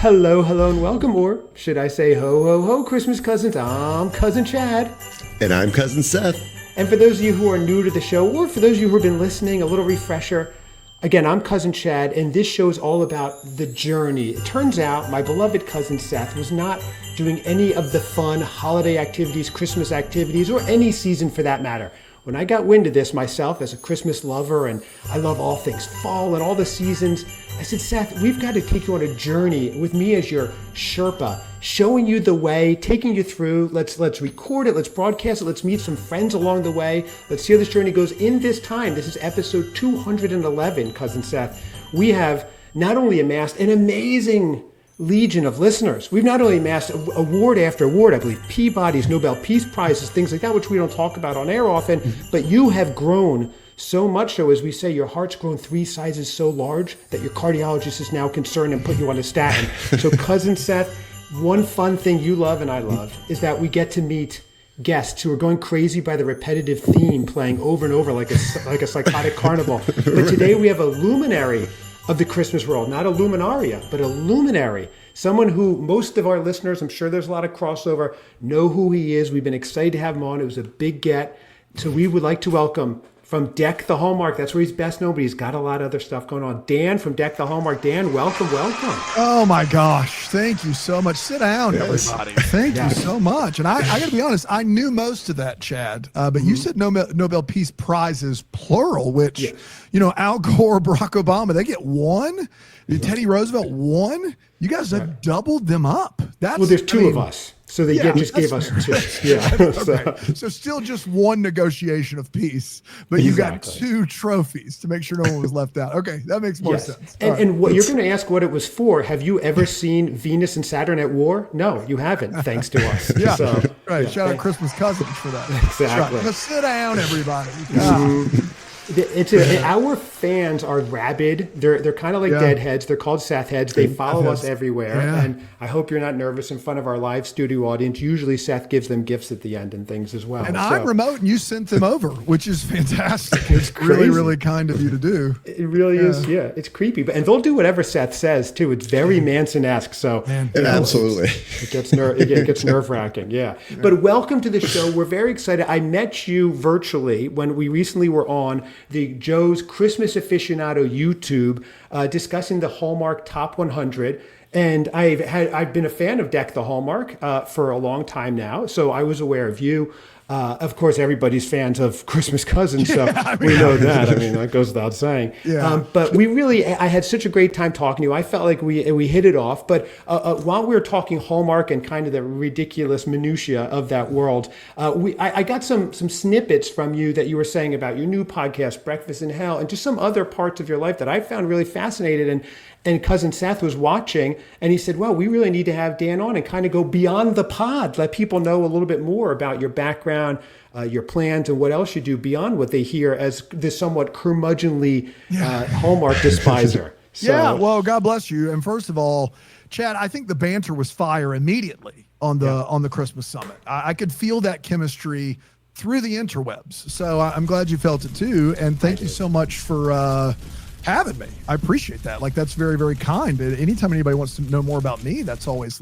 Hello, hello, and welcome, or should I say ho, ho, ho, Christmas cousins. I'm Cousin Chad. And I'm Cousin Seth. And for those of you who are new to the show, or for those of you who have been listening, a little refresher. Again, I'm Cousin Chad, and this show is all about the journey. It turns out my beloved Cousin Seth was not doing any of the fun holiday activities, Christmas activities, or any season for that matter. When I got wind of this myself as a Christmas lover, and I love all things fall and all the seasons, I said, Seth, we've got to take you on a journey with me as your Sherpa, showing you the way, taking you through. Let's record it, let's broadcast it, let's meet some friends along the way. Let's see how this journey goes. In this time, this is episode 211, Cousin Seth. We have not only amassed an amazing legion of listeners. We've not only amassed award after award, I believe Peabody's, Nobel Peace Prizes, things like that, which we don't talk about on air often, but you have grown so much so, as we say, your heart's grown 3 sizes so large that your cardiologist is now concerned and put you on a statin. So Cousin Seth, one fun thing you love and I love is that we get to meet guests who are going crazy by the repetitive theme playing over and over like a psychotic carnival. But today we have a luminary of the Christmas world, not a luminaria, but a luminary, someone who most of our listeners, I'm sure there's a lot of crossover, know who he is. We've been excited to have him on. It was a big get. So we would like to welcome from Deck the Hallmark, that's where he's best known, but he's got a lot of other stuff going on. Dan from Deck the Hallmark. Dan, welcome. Oh my gosh. Thank you so much. Sit down, everybody. Thank you so much. And I got to be honest, I knew most of that, Chad, but you said Nobel Peace Prizes, plural, which, Al Gore, Barack Obama, they get one. Teddy Roosevelt, one. You guys have doubled them up. There's two of us. So they just gave us 2. Yeah. Okay. So still just one negotiation of peace, but you got 2 trophies to make sure no one was left out. Okay, that makes more sense. And what you're going to ask what it was for. Have you ever seen Venus and Saturn at war? No, you haven't, thanks to us. Yeah, right. Shout out Christmas cousins for that. Exactly. Right. Now sit down, everybody. Our fans are rabid. They're kind of like deadheads. They're called Seth heads. They follow us everywhere. Yeah. And I hope you're not nervous in front of our live studio audience. Usually Seth gives them gifts at the end and things as well. And I'm remote and you sent them over, which is fantastic. It's really, really kind of you to do. It really is. Yeah, it's creepy. And they'll do whatever Seth says too. It's very Manson-esque. So absolutely. It gets nerve-wracking. Yeah. But welcome to the show. We're very excited. I met you virtually when we recently were on the Joe's Christmas Aficionado YouTube discussing the Hallmark Top 100. And I've been a fan of Deck the Hallmark for a long time now, so I was aware of you. Of course, everybody's fans of Christmas Cousins, so we know that. I mean, that goes without saying. Yeah. But I had such a great time talking to you. I felt like we hit it off. But while we were talking Hallmark and kind of the ridiculous minutia of that world, I got some snippets from you that you were saying about your new podcast, Breakfast in Hell, and just some other parts of your life that I found really fascinating. And Cousin Seth was watching, and he said, well, we really need to have Dan on and kind of go beyond the pod, let people know a little bit more about your background, your plans, and what else you do beyond what they hear as this somewhat curmudgeonly Hallmark despiser. So, well, God bless you. And first of all, Chad, I think the banter was fire immediately on the Christmas summit. I could feel that chemistry through the interwebs. So I'm glad you felt it too. And thank you so much for having me. I appreciate that. Like, that's very, very kind. Anytime anybody wants to know more about me, that's always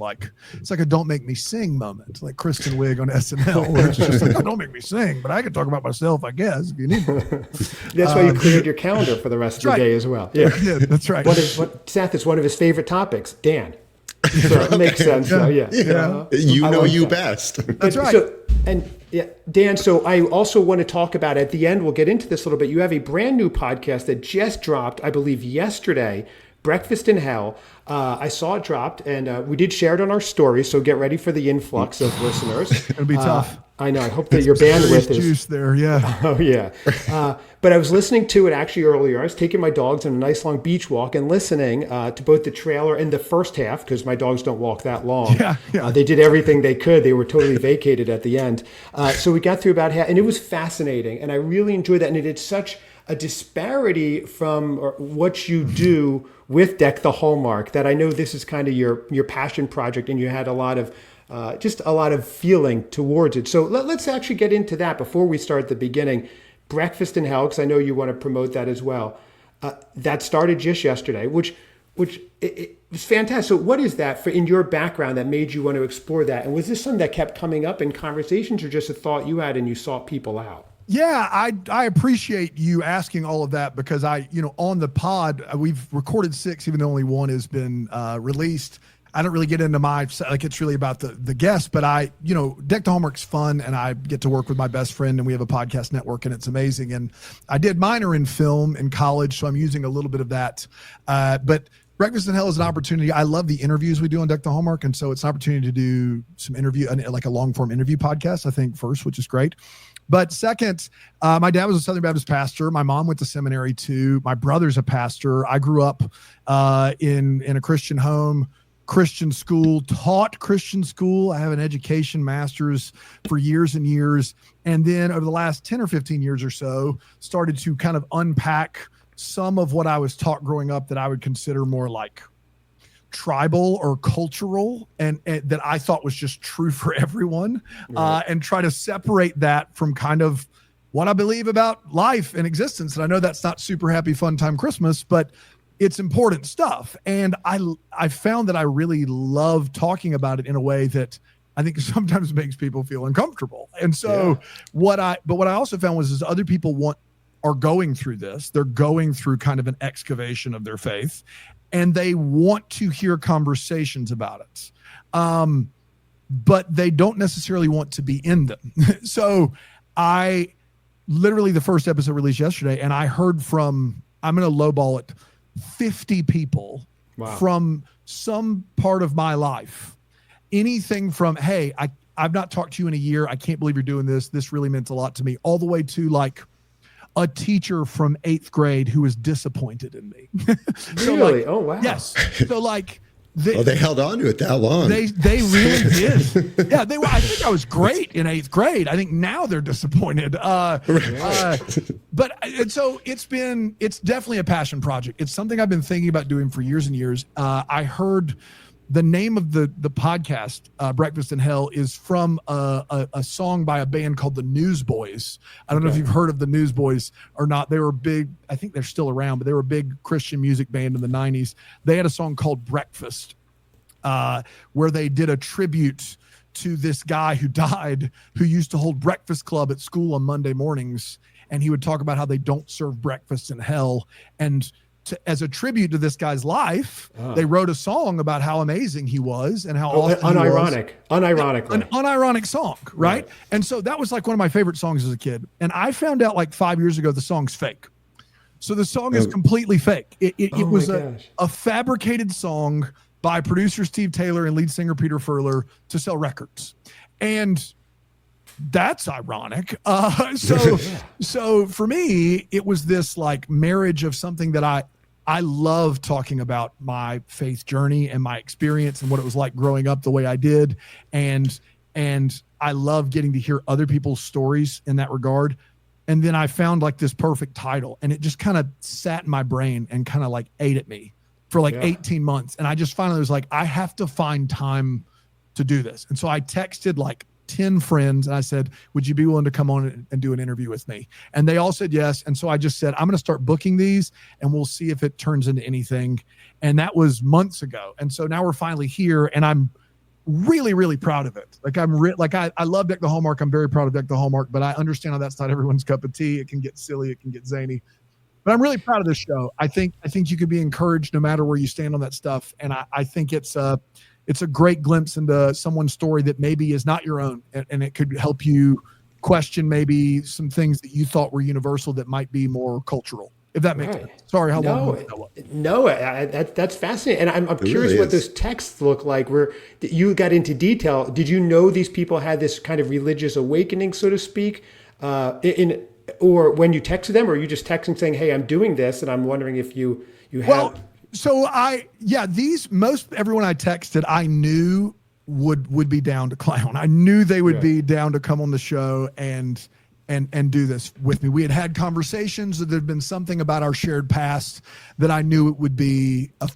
it's like a don't make me sing moment, like Kristen Wiig on SNL, where it's just like, don't make me sing, but I can talk about myself, I guess, if you need me. That's why you cleared your calendar for the rest of the day as well. Yeah, that's right. Seth is one of his favorite topics, Dan. So it makes sense. So, you best. That's right. Dan, so I also want to talk about, at the end, we'll get into this a little bit. You have a brand new podcast that just dropped, I believe, yesterday, Breakfast in Hell. I saw it dropped, and we did share it on our story, so get ready for the influx of listeners. It'll be tough. I know. I hope that your bandwidth is... juice there, yeah. Oh, yeah. But I was listening to it actually earlier. I was taking my dogs on a nice long beach walk and listening to both the trailer and the first half, because my dogs don't walk that long. Yeah. They did everything they could. They were totally vacated at the end. So we got through about half, and it was fascinating, and I really enjoyed that. And it had such a disparity from what you do with Deck the Hallmark that I know this is kind of your passion project, and you had a lot of just a lot of feeling towards it. So let's actually get into that before we start at the beginning. Breakfast in Hell, because I know you want to promote that as well. That started just yesterday, which which it was fantastic. So what is that in your background that made you want to explore that? And was this something that kept coming up in conversations or just a thought you had and you sought people out? Yeah, I appreciate you asking all of that because on the pod, we've recorded 6, even though only 1 has been released. I don't really get into it's really about the guest, but Deck the Hallmark's fun and I get to work with my best friend and we have a podcast network and it's amazing. And I did minor in film in college, so I'm using a little bit of that. But Breakfast in Hell is an opportunity. I love the interviews we do on Deck the Hallmark. And so it's an opportunity to do some like a long form interview podcast, I think first, which is great. But second, my dad was a Southern Baptist pastor. My mom went to seminary too. My brother's a pastor. I grew up in a Christian home, Christian school, taught Christian school. I have an education master's for years and years. And then over the last 10 or 15 years or so, started to kind of unpack some of what I was taught growing up that I would consider more like tribal or cultural and that I thought was just true for everyone, right. And try to separate that from kind of what I believe about life and existence. And I know that's not super happy, fun time Christmas, but it's important stuff. And I found that I really love talking about it in a way that I think sometimes makes people feel uncomfortable. And so what I also found was other people are going through this. They're going through kind of an excavation of their faith and they want to hear conversations about it. But they don't necessarily want to be in them. So I literally the first episode released yesterday and I heard from, I'm going to lowball it, 50 people from some part of my life. Anything from, hey, I've not talked to you in a year. I can't believe you're doing this. This really meant a lot to me. All the way to like a teacher from 8th grade who was disappointed in me. So really? Oh, wow. Yes. So like, they held on to it that long. They really did. Yeah, I think I was great in 8th grade. I think now they're disappointed. But so it's definitely a passion project. It's something I've been thinking about doing for years and years. I heard the name of the podcast, Breakfast in Hell, is from a song by a band called the Newsboys. I don't know if you've heard of the Newsboys or not. They were big. I think they're still around, but they were a big Christian music band in the 90s. They had a song called Breakfast, where they did a tribute to this guy who died, who used to hold breakfast club at school on Monday mornings. And he would talk about how they don't serve breakfast in hell. And as a tribute to this guy's life, they wrote a song about how amazing he was and how awesome unironically. An unironic song, right? And so that was like one of my favorite songs as a kid. And I found out like 5 years ago the song's fake. So the song is completely fake. It was a fabricated song by producer Steve Taylor and lead singer Peter Furler to sell records. And that's ironic. So for me, it was this like marriage of something that I love talking about my faith journey and my experience and what it was like growing up the way I did. And I love getting to hear other people's stories in that regard. And then I found like this perfect title and it just kind of sat in my brain and kind of like ate at me for like 18 months. And I just finally was like, I have to find time to do this. And so I texted like 10 friends and I said, would you be willing to come on and do an interview with me? And they all said yes. And so I just said, I'm going to start booking these and we'll see if it turns into anything. And that was months ago. And so now we're finally here and I'm really, really proud of it. Like I love Deck the Hallmark. I'm very proud of Deck the Hallmark, but I understand how that's not everyone's cup of tea. It can get silly. It can get zany, but I'm really proud of this show. I think you could be encouraged no matter where you stand on that stuff. And I think it's a great glimpse into someone's story that maybe is not your own. And it could help you question maybe some things that you thought were universal that might be more cultural, if that makes sense. Sorry, how long that was. No, that's fascinating. And I'm curious what those texts look like where you got into detail. Did you know these people had this kind of religious awakening, so to speak, or when you texted them, or you just texting saying, hey, I'm doing this, and I'm wondering if you have... Well, so most everyone I texted, I knew would be down to clown. I knew they would be down to come on the show and do this with me. We had conversations that there'd been something about our shared past that I knew it would be a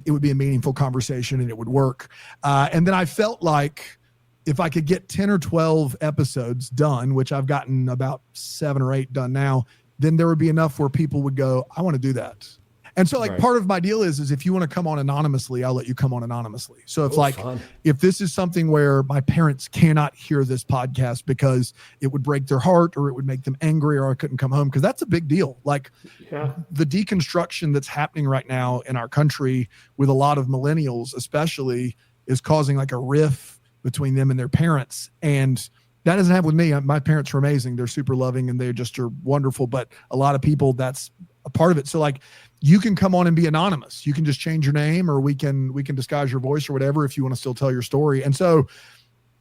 meaningful conversation and it would work. And then I felt like if I could get 10 or 12 episodes done, which I've gotten about 7 or 8 done now, then there would be enough where people would go, I want to do that. And so like Right. part of my deal is if you want to come on anonymously, I'll let you come on anonymously. So if Fun. if this is something where my parents cannot hear this podcast because it would break their heart or it would make them angry or I couldn't come home, because that's a big deal. Like the deconstruction that's happening right now in our country with a lot of millennials especially is causing like a rift between them and their parents. And that doesn't happen with me. My parents are amazing. They're super loving and they just are wonderful. But a lot of people, that's a part of it. So like you can come on and be anonymous. You can just change your name, or we can disguise your voice or whatever if you want to still tell your story. And so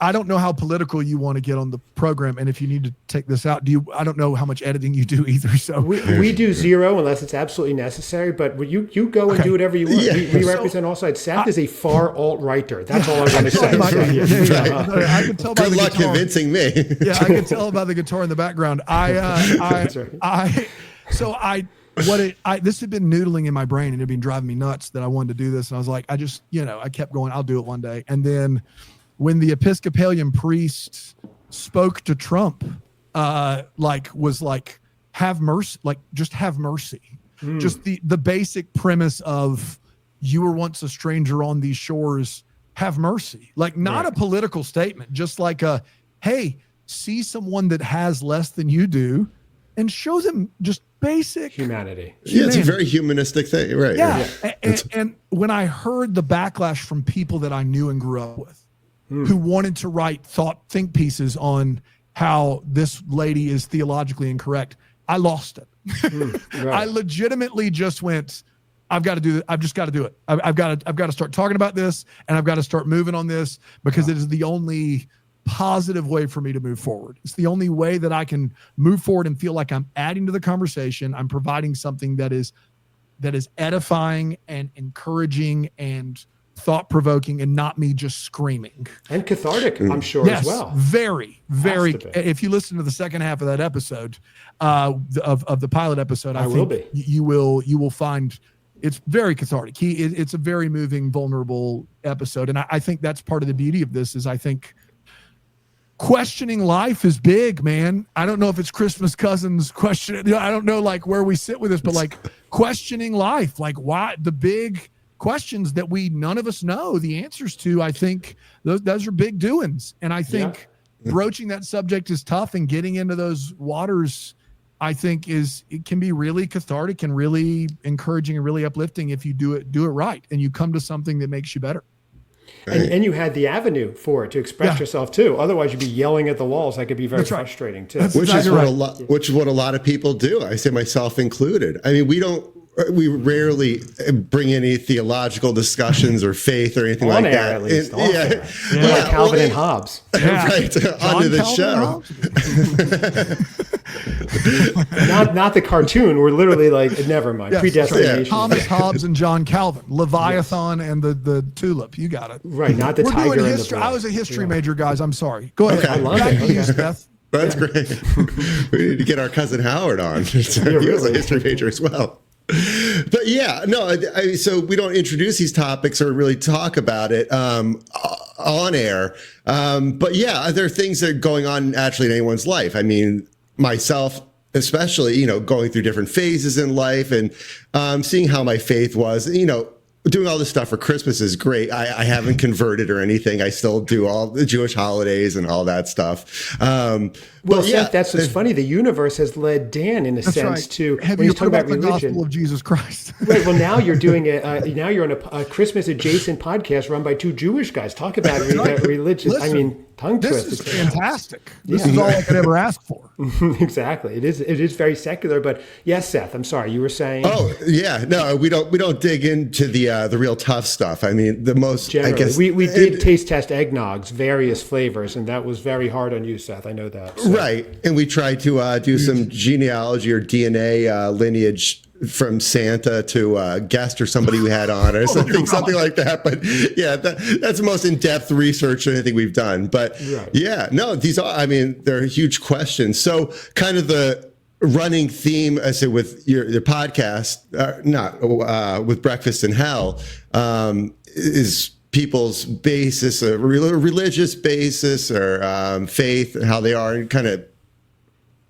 I don't know how political you want to get on the program. And if you need to take this out, I don't know how much editing you do either. So we do zero unless it's absolutely necessary, but you go and do whatever you want. Yeah. We represent all sides. Seth is a far alt-righter. That's all I want to say. I can tell by Good the luck guitar. convincing me. Yeah, I can tell by the guitar in the background. This had been noodling in my brain and it had been driving me nuts that I wanted to do this. And I was like, I kept going, I'll do it one day. And then when the Episcopalian priest spoke to Trump, was like, have mercy, like just have mercy. Just the basic premise of you were once a stranger on these shores, have mercy. Like not a political statement, just like hey, see someone that has less than you do and show them just basic humanity. Yeah, it's a very humanistic thing, right? Yeah. And when I heard the backlash from people that I knew and grew up with, who wanted to write think pieces on how this lady is theologically incorrect, I lost it. Right. I legitimately just went, I've got to do it. I've just got to do it. I've got to start talking about this, and I've got to start moving on this because it is the only positive way for me to move forward. It's the only way that I can move forward and feel like I'm adding to the conversation. I'm providing something that is edifying and encouraging and thought-provoking and not me just screaming. And cathartic, I'm sure, as well. Very, very. If you listen to the second half of that episode, of the pilot episode, I think you will find it's very cathartic. It's a very moving, vulnerable episode. And I think that's part of the beauty of this is I think questioning life is big, man. I don't know if it's Christmas Cousins question. I don't know like where we sit with this, but like questioning life, like why the big questions that none of us know the answers to. I think those are big doings. And I think broaching that subject is tough, and getting into those waters, I think it can be really cathartic and really encouraging and really uplifting if you do it right. And you come to something that makes you better. And you had the avenue for it to express yourself too. Otherwise, you'd be yelling at the walls. That could be very frustrating too. Which is what a lot of people do. I say myself included. I mean, we rarely bring any theological discussions or faith or anything like that. At least. Like Calvin and Hobbes. Right. Onto the show. not the cartoon. We're literally like, never mind. Predestination. Thomas Hobbes and John Calvin. Leviathan and the tulip. You got it. Right. Not the tiger and the blood. I was a history major, guys. I'm sorry. Go ahead. Okay. I love it. Seth. That's great. We need to get our cousin Howard on. He was a history major as well. But so we don't introduce these topics or really talk about it on air. But there are things that are going on naturally in anyone's life. I mean, myself especially, going through different phases in life and seeing how my faith was, doing all this stuff for Christmas is great. I haven't converted or anything. I still do all the Jewish holidays and all that stuff. Seth, that's what's funny. The universe has led Dan, in a sense, to have when you talk about the religion. gospel of Jesus Christ? Right. Well, now you're doing now you're on a Christmas adjacent podcast run by two Jewish guys. Talk about religious. Listen, I mean, tongue twist. This is fantastic. This is all I could ever ask for. Exactly. It is very secular. But yes, Seth, I'm sorry. You were saying. Oh yeah, no, we don't dig into the real tough stuff. I mean, the most. Generally, I guess we did taste test eggnogs, various flavors, and that was very hard on you, Seth. I know that. So. Right, and we tried to do some genealogy or DNA lineage from Santa to guest or somebody we had on or something like that. But that's the most in-depth research or anything we've done. But they're huge questions. So kind of the running theme, I say, with your podcast, with Breakfast in Hell, is people's basis, a religious basis or faith, how they are, and kind of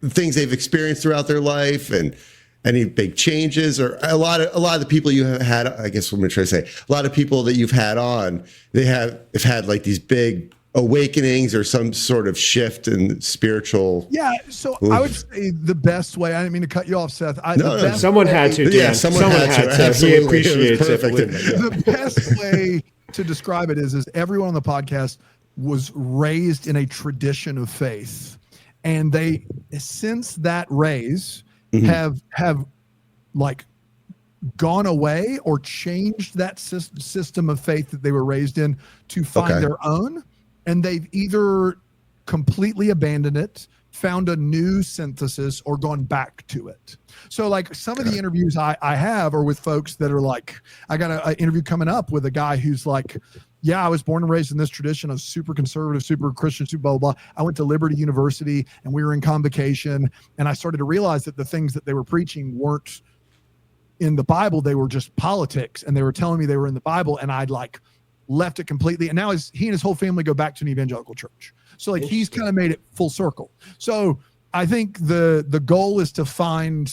things they've experienced throughout their life, and any big changes, or a lot of the people you have had, I guess what I'm trying to say, a lot of people that you've had on, they have had like these big awakenings or some sort of shift in spiritual. Yeah. So I would say the best way, I didn't mean to cut you off, Seth. Someone had to. Dan. Yeah, someone had to. He appreciates it. The best way to describe it is everyone on the podcast was raised in a tradition of faith, and they, since that raise, have like gone away or changed that system of faith that they were raised in to find their own, and they've either completely abandoned it, found a new synthesis, or gone back to it. So like some of the interviews I have are with folks that are like, I got an interview coming up with a guy who's like, yeah, I was born and raised in this tradition of super conservative, super Christian, super blah, blah, blah. I went to Liberty University and we were in convocation, and I started to realize that the things that they were preaching weren't in the Bible. They were just politics, and they were telling me they were in the Bible, and I'd like left it completely. And now he and his whole family go back to an evangelical church. So like he's kind of made it full circle. So I think the goal is to find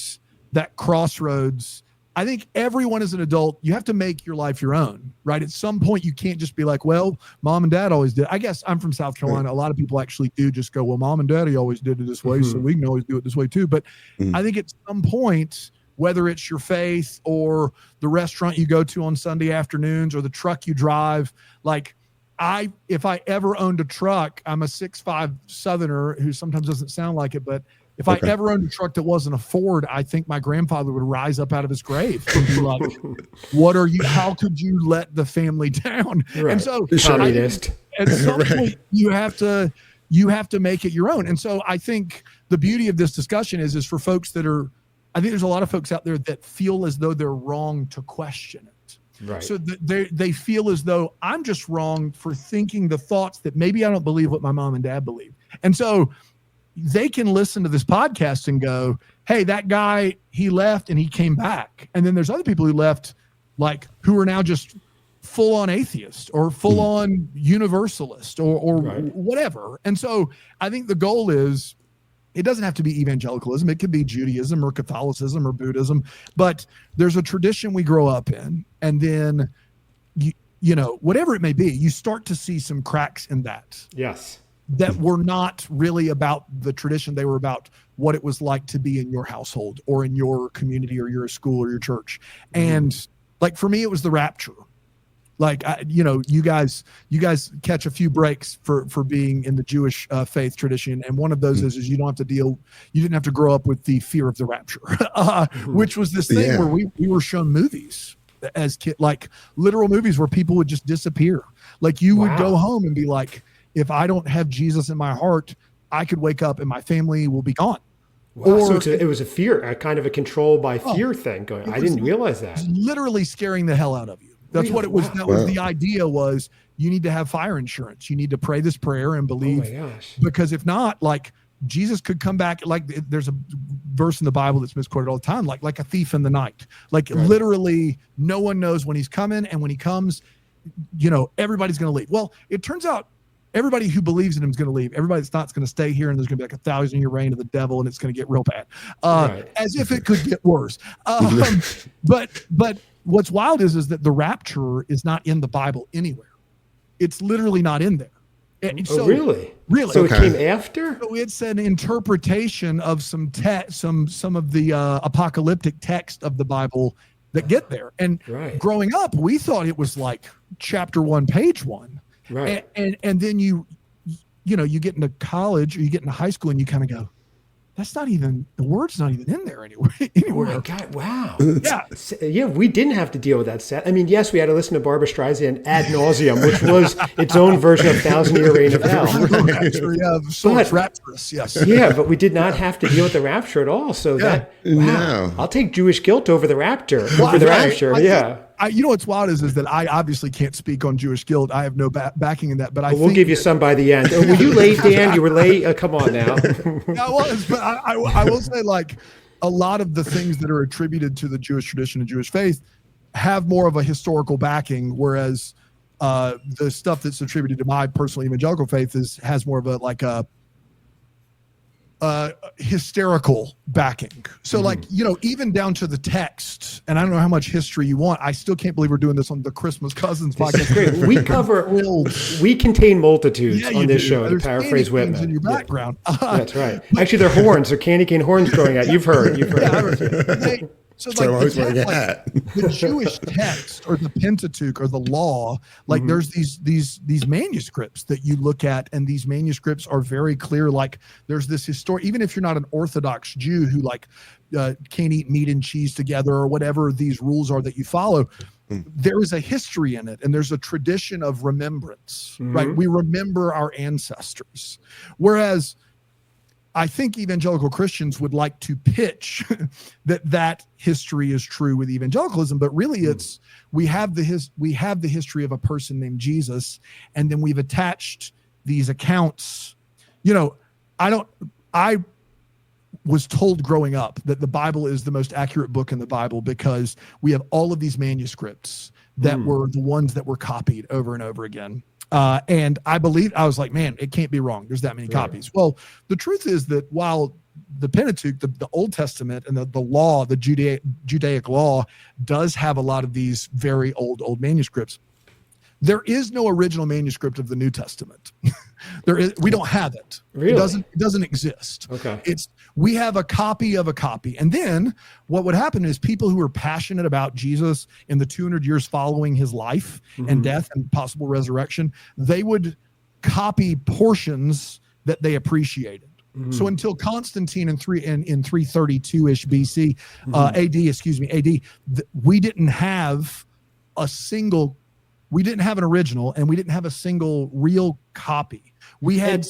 that crossroads. I think everyone as an adult, you have to make your life your own, right? At some point, you can't just be like, well, mom and dad always did. I guess I'm from South Carolina. A lot of people actually do just go, well, mom and daddy always did it this way, so we can always do it this way too. But I think at some point, whether it's your faith or the restaurant you go to on Sunday afternoons or the truck you drive, like if I ever owned a truck, I'm a 6'5" Southerner who sometimes doesn't sound like it, but if I ever owned a truck that wasn't a Ford, I think my grandfather would rise up out of his grave and be like, how could you let the family down? Right. And so at some point you have to make it your own. And so I think the beauty of this discussion is for folks that are, I think there's a lot of folks out there that feel as though they're wrong to question it. Right. So they feel as though I'm just wrong for thinking the thoughts that maybe I don't believe what my mom and dad believe. And so they can listen to this podcast and go, hey, that guy, he left and he came back. And then there's other people who left, like, who are now just full on atheist or full on universalist or whatever. And so I think the goal is, it doesn't have to be evangelicalism. It could be Judaism or Catholicism or Buddhism, but there's a tradition we grow up in. And then, you know, whatever it may be, you start to see some cracks in that. Yes. That were not really about the tradition. They were about what it was like to be in your household or in your community or your school or your church. And like, for me, it was the rapture. Like, you guys catch a few breaks for being in the Jewish faith tradition. And one of those is you didn't have to grow up with the fear of the rapture, which was this thing where we were shown movies as kids, like literal movies where people would just disappear. Like you would go home and be like, if I don't have Jesus in my heart, I could wake up and my family will be gone. Wow. So it was a fear, a kind of a control by fear thing going. I didn't realize that. Literally scaring the hell out of you. That's what it was. That was the idea was you need to have fire insurance. You need to pray this prayer and believe. Oh my gosh. Because if not, like Jesus could come back. Like there's a verse in the Bible that's misquoted all the time, like a thief in the night. Like literally no one knows when he's coming. And when he comes, everybody's going to leave. Well, it turns out everybody who believes in him is going to leave. Everybody that's not is going to stay here, and there's going to be like 1,000-year reign of the devil, and it's going to get real bad. As if it could get worse. But what's wild is that the rapture is not in the Bible anywhere. It's literally not in there. Really? So it came after? So it's an interpretation of some of the apocalyptic text of the Bible that get there. And growing up, we thought it was like chapter 1, page 1. Right. And then you get into college or you get into high school and you kind of go, the word's not even in there anywhere. Oh my God, wow. Yeah, we didn't have to deal with that, Seth. I mean, yes, we had to listen to Barbra Streisand ad nauseum, which was its own version of 1,000-Year Reign of Hell. It's rapturous, yes. Yeah, but we did not have to deal with the rapture at all. So I'll take Jewish guilt over the rapture. You know what's wild is that I obviously can't speak on Jewish guilt. I have no backing in that, but we'll give you some by the end. Were you late, Dan? You were late. Come on now. I was, but I will say, like, a lot of the things that are attributed to the Jewish tradition and Jewish faith have more of a historical backing, whereas the stuff that's attributed to my personal evangelical faith has more of a hysterical backing. So like, even down to the text, and I don't know how much history you want. I still can't believe we're doing this on the Christmas Cousins podcast. Great. We contain multitudes on this show, to paraphrase Whitman. In your background. That's right. Actually, they're horns. They're candy cane horns growing out. You've heard. So like, the Jewish text or the Pentateuch or the law, like there's these manuscripts that you look at, and these manuscripts are very clear. Like there's this history, even if you're not an Orthodox Jew who like can't eat meat and cheese together or whatever these rules are that you follow, there is a history in it, and there's a tradition of remembrance, right? We remember our ancestors. Whereas I think evangelical Christians would like to pitch that history is true with evangelicalism, but really it's we have the history of a person named Jesus, and then we've attached these accounts. I was told growing up that the Bible is the most accurate book in the Bible because we have all of these manuscripts that were the ones that were copied over and over again. And I was like, man, it can't be wrong. There's that many copies. Well, the truth is that while the Pentateuch, the Old Testament and the law, the Judaic law does have a lot of these very old manuscripts, there is no original manuscript of the New Testament. We don't have it. Really? It doesn't exist. Okay. We have a copy of a copy. And then what would happen is people who are passionate about Jesus in the 200 years following his life and death and possible resurrection, they would copy portions that they appreciated. So until Constantine in 332-ish BC, AD, we didn't have an original, and we didn't have a single real copy. We had,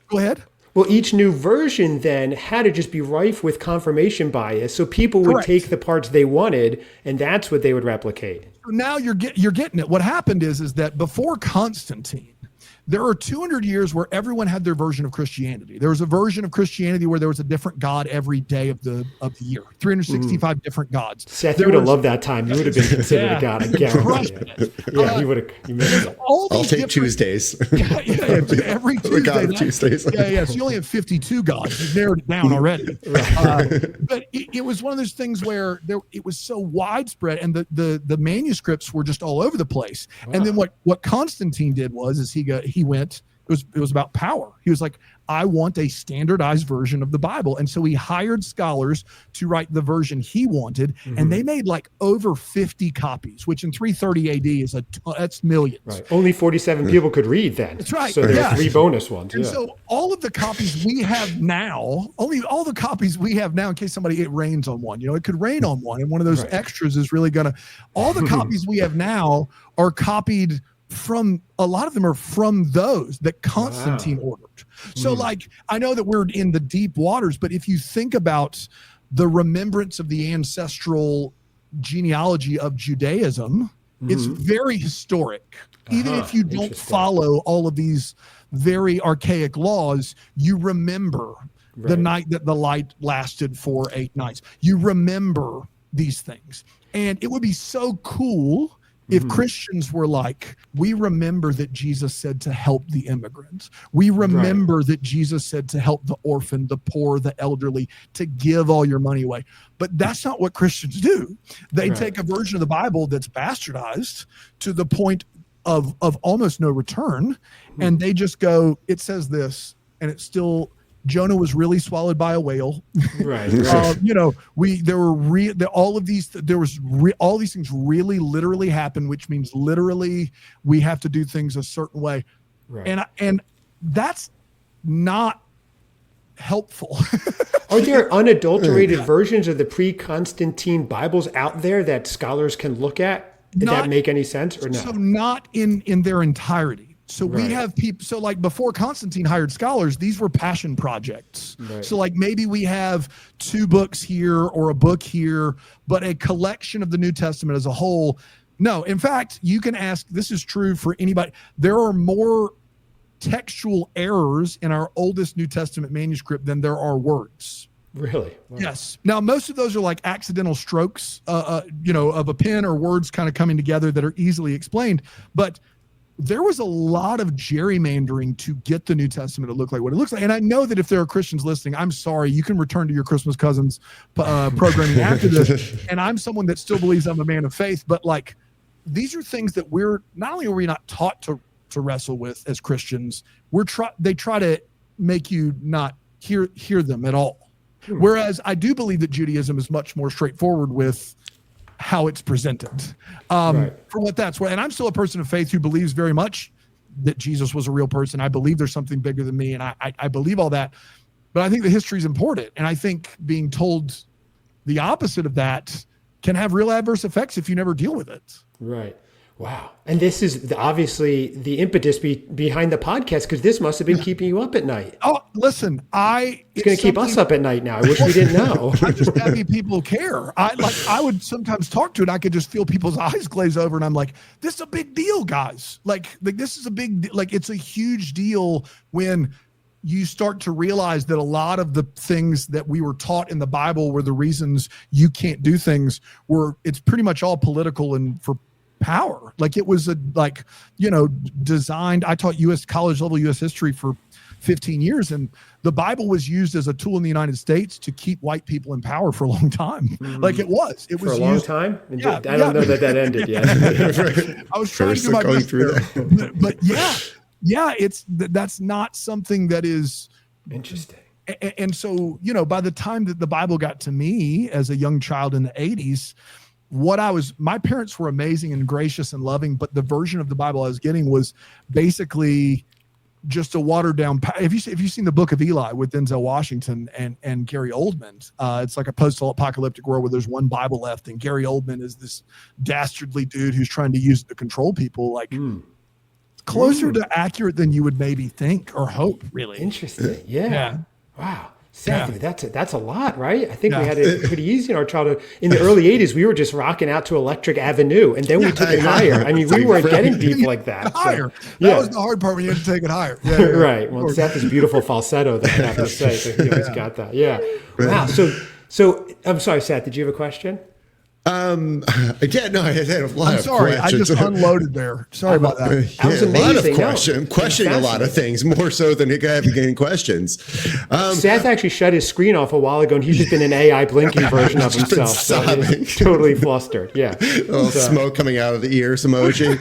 go ahead. Well, each new version then had to just be rife with confirmation bias. So people would take the parts they wanted, and that's what they would replicate. Now you're getting it. What happened is that before Constantine, there are 200 years where everyone had their version of Christianity. There was a version of Christianity where there was a different God every day of the year, 365 different gods. Seth, you would have loved that time. You would have been considered a god, I guarantee it. Yeah, you would have. I'll take Tuesdays. Every Tuesday. The god of Tuesdays. So you only have 52 gods. You've narrowed it down already. But it was one of those things where it was so widespread, and the manuscripts were just all over the place. Wow. And then what Constantine did was he went, it was about power. He was like, I want a standardized version of the Bible. And so he hired scholars to write the version he wanted. And they made like over 50 copies, which in 330 AD is that's millions. Right. Only 47 people could read then. That's right. So there were 3 bonus ones. And so all of the copies we have now, in case it rains on one, it could rain on one. And one of those extras is really all the copies we have now are copied from, a lot of them are from those that Constantine ordered. So I know that we're in the deep waters, but if you think about the remembrance of the ancestral genealogy of Judaism, it's very historic. Even if you don't follow all of these very archaic laws, you remember the night that the light lasted for 8 nights. You remember these things. And it would be so cool if Christians were like, we remember that Jesus said to help the immigrants. We remember that Jesus said to help the orphan, the poor, the elderly, to give all your money away. But that's not what Christians do. They take a version of the Bible that's bastardized to the point of almost no return. And they just go, it says this, and it's still, Jonah was really swallowed by a whale. All these things really literally happen, which means literally we have to do things a certain way. And that's not helpful. Are there unadulterated versions of the pre-Constantine Bibles out there that scholars can look at? Did that make any sense or no? So not in their entirety. So we have people, so like before Constantine hired scholars, these were passion projects. So like maybe we have 2 books here or a book here, but a collection of the New Testament as a whole. No, in fact, you can ask, this is true for anybody. There are more textual errors in our oldest New Testament manuscript than there are words. Really? Wow. Yes. Now, most of those are like accidental strokes, of a pen or words kind of coming together that are easily explained. But there was a lot of gerrymandering to get the New Testament to look like what it looks like. And I know that if there are Christians listening, I'm sorry, you can return to your Christmas Cousins programming after this. And I'm someone that still believes I'm a man of faith, but like, these are things that not only are we not taught to wrestle with as Christians, they try to make you not hear them at all. Whereas I do believe that Judaism is much more straightforward with how it's presented, for what that's worth. And I'm still a person of faith who believes very much that Jesus was a real person. I believe there's something bigger than me, and I believe all that. But I think the history is important, and I think being told the opposite of that can have real adverse effects if you never deal with it. Right. Wow. And this is obviously the impetus behind the podcast, because this must have been keeping you up at night. Oh, listen, it's going to keep us up at night now. I wish we didn't know. I'm just happy people care. I would sometimes talk to it. I could just feel people's eyes glaze over, and I'm like, this is a big deal, guys. Like this is a big, it's a huge deal when you start to realize that a lot of the things that we were taught in the Bible were the reasons you can't do things it's pretty much all political and for power. Like it was designed. I taught college level U.S. history for 15 years, and the Bible was used as a tool in the United States to keep white people in power for a long time. Mm-hmm. Like it was for a long time. Yeah, I don't know that ended yet. I was trying to do my best there. But that's not something that is interesting. And so, by the time that the Bible got to me as a young child in the 80s, my parents were amazing and gracious and loving, but the version of the Bible I was getting was basically just a watered down. If you've seen the Book of Eli with Denzel Washington and Gary Oldman, it's like a post-apocalyptic world where there's one Bible left, and Gary Oldman is this dastardly dude who's trying to use it to control people. Like closer to accurate than you would maybe think or hope. Really interesting. Yeah. Wow. Seth, that's a lot, right? I think we had it pretty easy in our childhood. In the early 80s, we were just rocking out to Electric Avenue, and then we took it higher. I mean, we weren't getting deep like that. Higher. That was the hard part when you had to take it higher. Right. Well, Seth is beautiful falsetto, I have to say. So he always got that. Yeah. Wow. So I'm sorry, Seth, did you have a question? Again, no, I had a lot I'm sorry, I just unloaded there. Sorry about that. That was amazing. A lot of questioning a lot of things, more so than getting questions. Seth actually shut his screen off a while ago, and he's just been an AI blinking version of himself. So he's totally flustered. Yeah. A little smoke coming out of the ears emoji.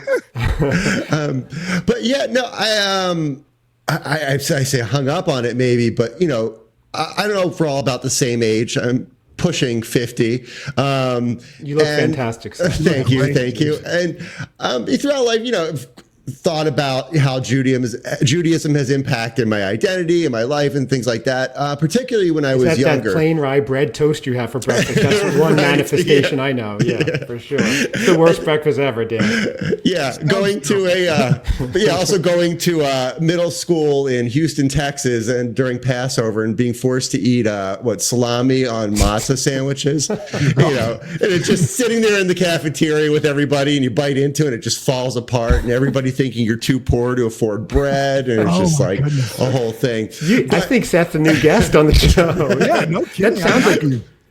But yeah, no, I say hung up on it maybe, but I don't know if we're all about the same age. I'm pushing 50. You look fantastic. Thank you. And throughout life, thought about how Judaism has impacted my identity and my life and things like that, particularly when I was younger. That plain rye bread toast you have for breakfast, that's one manifestation I know. Yeah, for sure. It's the worst breakfast ever, Dan. Yeah, also going to middle school in Houston, Texas, and during Passover and being forced to eat salami on matzah sandwiches, and it's just sitting there in the cafeteria with everybody, and you bite into it, and it just falls apart, and everybody thinking you're too poor to afford bread, and it's just like a whole thing. I think Seth's a new guest on the show. Yeah, no kidding.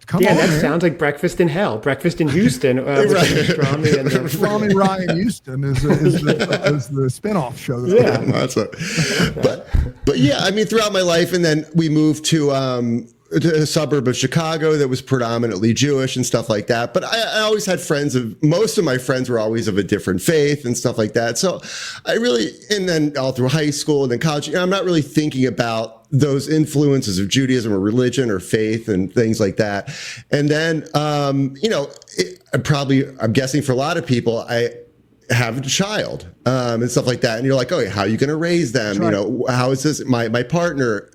That sounds like Breakfast in Hell, Breakfast in Houston. Pastrami Ryan Houston is the spinoff show. Yeah, but yeah, I mean, throughout my life, and then we moved to a suburb of Chicago that was predominantly Jewish and stuff like that. But I always had most of my friends were always of a different faith and stuff like that. So and then all through high school and then college, I'm not really thinking about those influences of Judaism or religion or faith and things like that. And then, I'm guessing for a lot of people, I have a child and stuff like that, and you're like, oh, how are you going to raise them? Right. How is this my partner?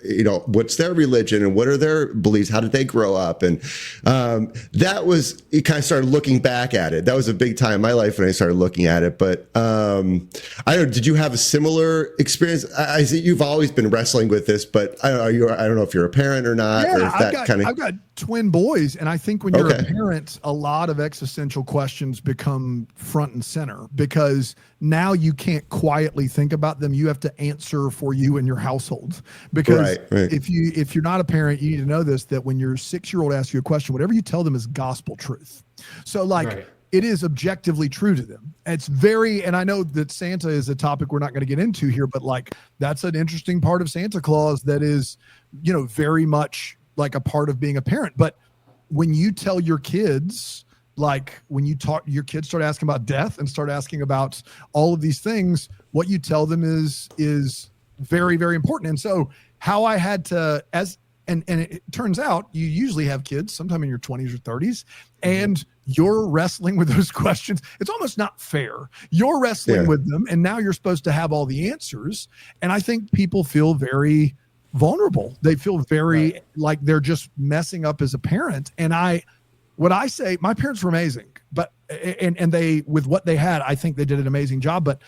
What's their religion and what are their beliefs? How did they grow up? And it kind of started looking back at it. That was a big time in my life when I started looking at it. But I don't know. Did you have a similar experience? I see you've always been wrestling with this, but I don't know if you're a parent or not. Yeah, or if I've got twin boys, and I think when you're a parent, a lot of existential questions become front and center because now you can't quietly think about them. You have to answer for you and your household. Because if you're not a parent, you need to know this, that when your 6-year-old asks you a question, whatever you tell them is gospel truth. So it is objectively true to them. It's very, and I know that Santa is a topic we're not going to get into here, but like that's an interesting part of Santa Claus that is, you know, very much like a part of being a parent. But when you tell your kids, like when you talk, your kids start asking about death and start asking about all of these things, what you tell them is very, very important. And so how I had to, and it turns out you usually have kids sometime in your 20s or 30s, and you're wrestling with those questions. It's almost not fair. You're wrestling with them, and now you're supposed to have all the answers. And I think people feel very vulnerable. They feel very like they're just messing up as a parent. And what I say, my parents were amazing, but, and they, with what they had, I think they did an amazing job. But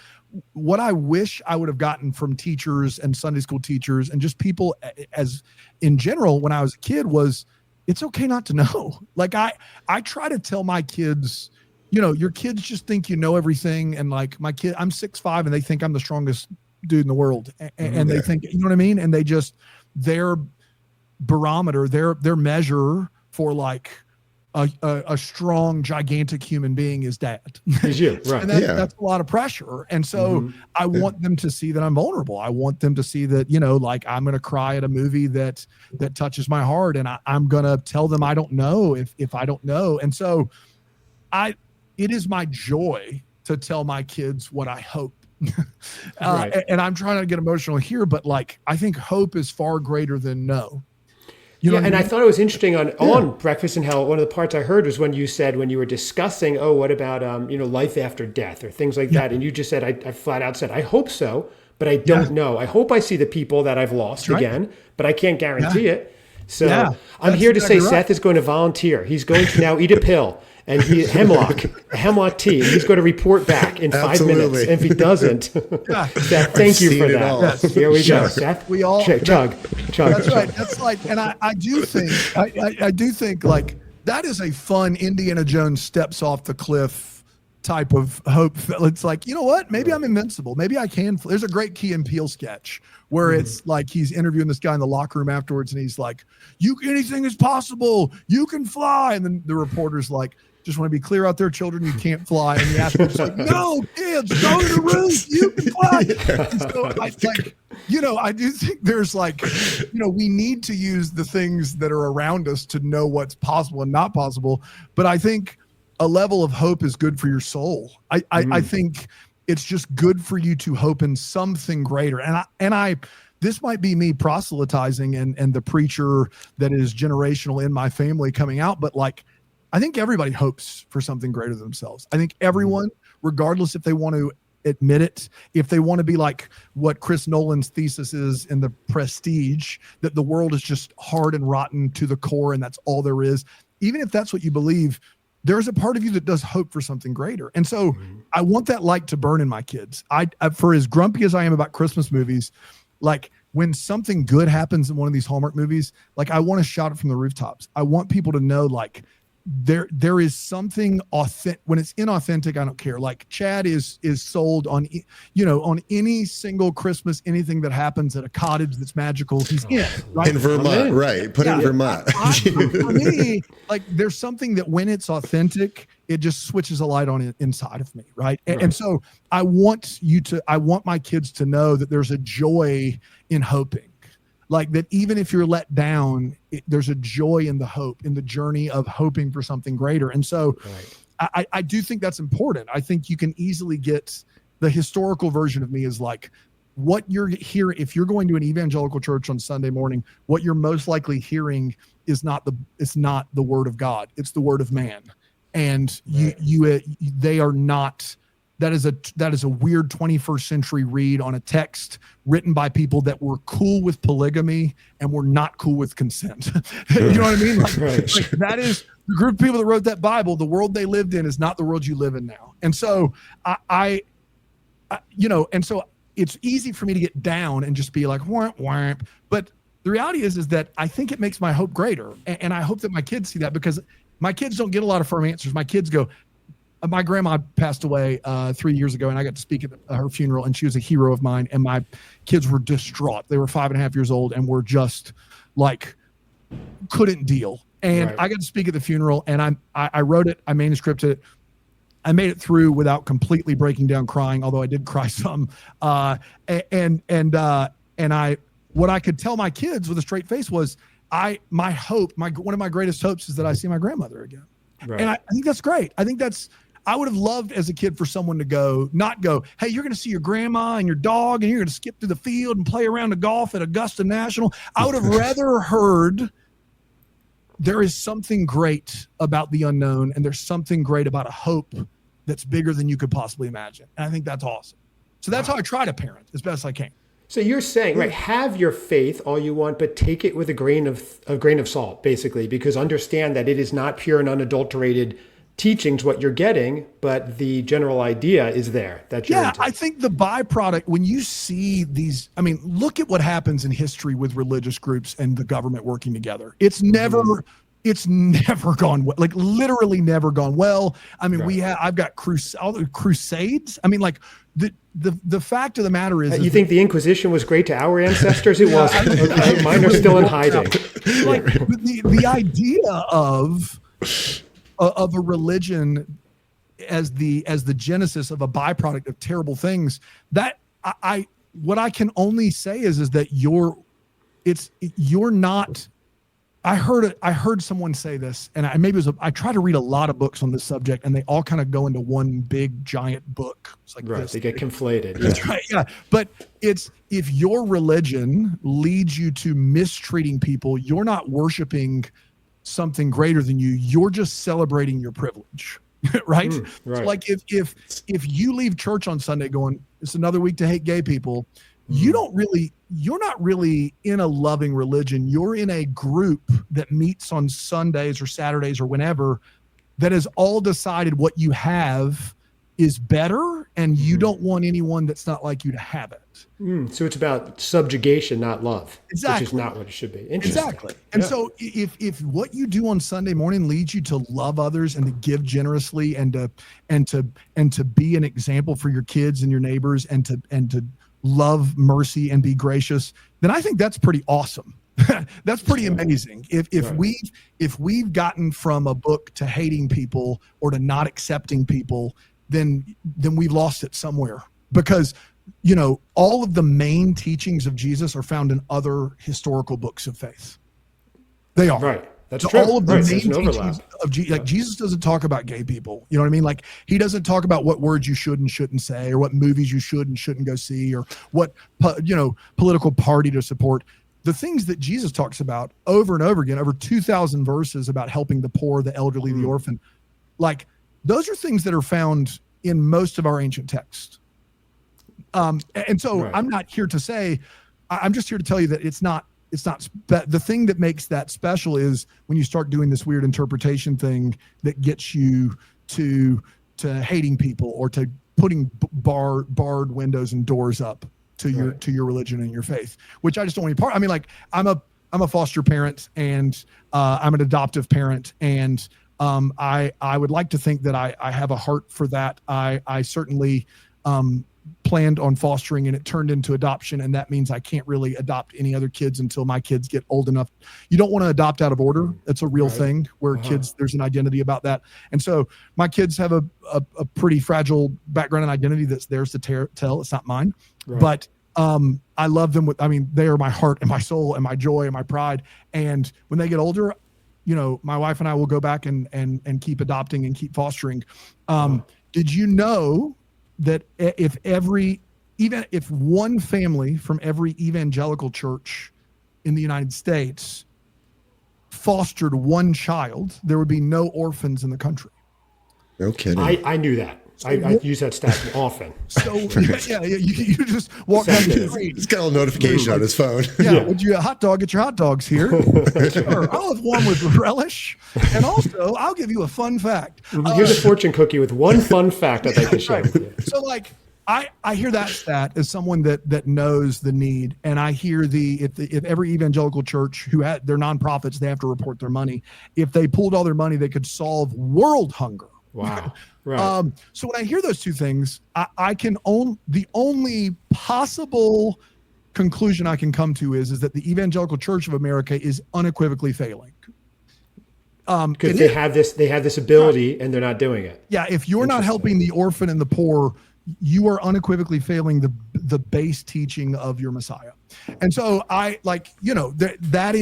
what I wish I would have gotten from teachers and Sunday school teachers and just people as in general, when I was a kid, was it's okay not to know. Like I try to tell my kids, you know, your kids just think you know everything. And like my kid, I'm 6'5" and they think I'm the strongest dude in the world. And they think, you know what I mean? And they just, their barometer, their measure for like a strong, gigantic human being is dad. Is you, right? And that's a lot of pressure. And so I want them to see that I'm vulnerable. I want them to see that, you know, like I'm going to cry at a movie that touches my heart, and I'm going to tell them I don't know if I don't know. And so it is my joy to tell my kids what I hope. And I'm trying to get emotional here, but like I think hope is far greater than no. You know and I thought it was interesting on Breakfast in Hell. One of the parts I heard was when you said, when you were discussing, what about, you know, life after death or things like that. And you just said, I flat out said, I hope so, but I don't know. I hope I see the people that I've lost again, but I can't guarantee it. So I'm here to say Seth is going to volunteer. He's going to now eat a pill and a hemlock tea. And he's going to report back in 5 minutes. And if he doesn't, Seth, thank you for that. Yes. Here we go, Seth. We all chug. That's right. That's like, and I do think like that is a fun Indiana Jones steps off the cliff type of hope. It's like, you know what? Maybe I'm invincible. Maybe I can. There's a great Key and Peele sketch where it's like he's interviewing this guy in the locker room afterwards, and he's like, anything is possible. You can fly. And then the reporter's like, just want to be clear out there, children, you can't fly. And the astronaut's like, no, kids, go to the roof. You can fly. And so I think, you know, I do think there's like, you know, we need to use the things that are around us to know what's possible and not possible. But I think a level of hope is good for your soul. I think it's just good for you to hope in something greater. And I this might be me proselytizing and the preacher that is generational in my family coming out, but like, I think everybody hopes for something greater than themselves. I think everyone, regardless if they want to admit it, if they want to be like what Chris Nolan's thesis is in The Prestige, that the world is just hard and rotten to the core and that's all there is. Even if that's what you believe, there's a part of you that does hope for something greater. And so I want that light to burn in my kids. I for as grumpy as I am about Christmas movies, like when something good happens in one of these Hallmark movies, like I want to shout it from the rooftops. I want people to know like there is something authentic. When it's inauthentic, I don't care. Like Chad is sold on, you know, on any single Christmas, anything that happens at a cottage that's magical, he's in. Right? In Vermont, right? Put in Vermont. For me, like there's something that when it's authentic, it just switches a light on inside of me, right? And so I want my kids to know that there's a joy in hoping. Like that even if you're let down, there's a joy in the hope, in the journey of hoping for something greater. And so I do think that's important. I think you can easily get the historical version of me is like what you're hearing. If you're going to an evangelical church on Sunday morning, what you're most likely hearing is it's not the word of God. It's the word of man. And they are not. That is a weird 21st century read on a text written by people that were cool with polygamy and were not cool with consent. You know what I mean? Like that is the group of people that wrote that Bible. The world they lived in is not the world you live in now. And so I and so it's easy for me to get down and just be like, whamp, whamp. But the reality is that I think it makes my hope greater. And I hope that my kids see that, because my kids don't get a lot of firm answers. My kids go, my grandma passed away 3 years ago, and I got to speak at her funeral, and she was a hero of mine. And my kids were distraught. They were 5.5 years old and were just like, couldn't deal. And I got to speak at the funeral, and I wrote it, I manuscripted it. I made it through without completely breaking down crying, although I did cry some. What I could tell my kids with a straight face was one of my greatest hopes is that I see my grandmother again. Right. And I think that's great. I would have loved as a kid for someone to not go, hey, you're going to see your grandma and your dog and you're going to skip through the field and play around the golf at Augusta National. I would have rather heard there is something great about the unknown and there's something great about a hope that's bigger than you could possibly imagine. And I think that's awesome. So that's how I try to parent as best I can. So you're saying, right, have your faith all you want, but take it with a grain of salt, basically, because understand that it is not pure and unadulterated teachings what you're getting, but the general idea is there. I think the byproduct, when you see these, look at what happens in history with religious groups and the government working together. It's never gone well, like literally never gone well. I've got crusades. The fact of the matter is, you think the Inquisition was great to our ancestors? It wasn't. Mine are still in hiding. Like the idea of a religion as the genesis of a byproduct of terrible things, that what I can only say is that you're not. I heard someone say this, and I try to read a lot of books on this subject, and they all kind of go into one big giant book. It's like right, they get conflated. That's right, yeah. But it's, if your religion leads you to mistreating people, you're not worshiping something greater than you. You're just celebrating your privilege, right? Right. So like if you leave church on Sunday going, it's another week to hate gay people, you're not really in a loving religion. You're in a group that meets on Sundays or Saturdays or whenever that has all decided what you have is better, and you don't want anyone that's not like you to have it. So it's about subjugation, not love. Exactly. Which is not what it should be. Interesting. Exactly. And so if what you do on Sunday morning leads you to love others and to give generously and to be an example for your kids and your neighbors and to love mercy and be gracious, then I think that's pretty awesome. That's pretty amazing. If we've gotten from a book to hating people or to not accepting people, then we've lost it somewhere, because all of the main teachings of Jesus are found in other historical books of faith. They are. Right. That's true. All of the main teachings of Jesus, like Jesus doesn't talk about gay people. You know what I mean? Like he doesn't talk about what words you should and shouldn't say, or what movies you should and shouldn't go see, or what political party to support. The things that Jesus talks about over and over again, over 2,000 verses about helping the poor, the elderly, the orphan, like those are things that are found in most of our ancient texts. And so I'm not here to say, I'm just here to tell you that it's not the thing that makes that special is when you start doing this weird interpretation thing that gets you to hating people or to putting barred windows and doors up to your religion and your faith, which I just don't want to be part. I mean, like I'm a foster parent, and I'm an adoptive parent, and I would like to think that I have a heart for that. I certainly planned on fostering, and it turned into adoption, and that means I can't really adopt any other kids until my kids get old enough. You don't want to adopt out of order. It's a real thing where kids, there's an identity about that. And so my kids have a pretty fragile background and identity that's theirs to tell. It's not mine. Right. But I love them they are my heart and my soul and my joy and my pride. And when they get older, my wife and I will go back and keep adopting and keep fostering. Did you know that even if one family from every evangelical church in the United States fostered one child, there would be no orphans in the country? No kidding. I knew that. I use that stat often. So you just walk down the street. He's got a little notification on his phone. Yeah. Would you a hot dog? Get your hot dogs here. Sure. I'll have one with relish, and also I'll give you a fun fact. Here's a fortune cookie with one fun fact I'd like to share with you. So like I hear that stat as someone that knows the need, and I hear if every evangelical church they're nonprofits, they have to report their money. If they pulled all their money, they could solve world hunger. Wow. Right. So when I hear those two things, the only possible conclusion I can come to is that the evangelical church of America is unequivocally failing. Because they have this ability and they're not doing it. Yeah, if you're not helping the orphan and the poor, you are unequivocally failing the base teaching of your Messiah. And so that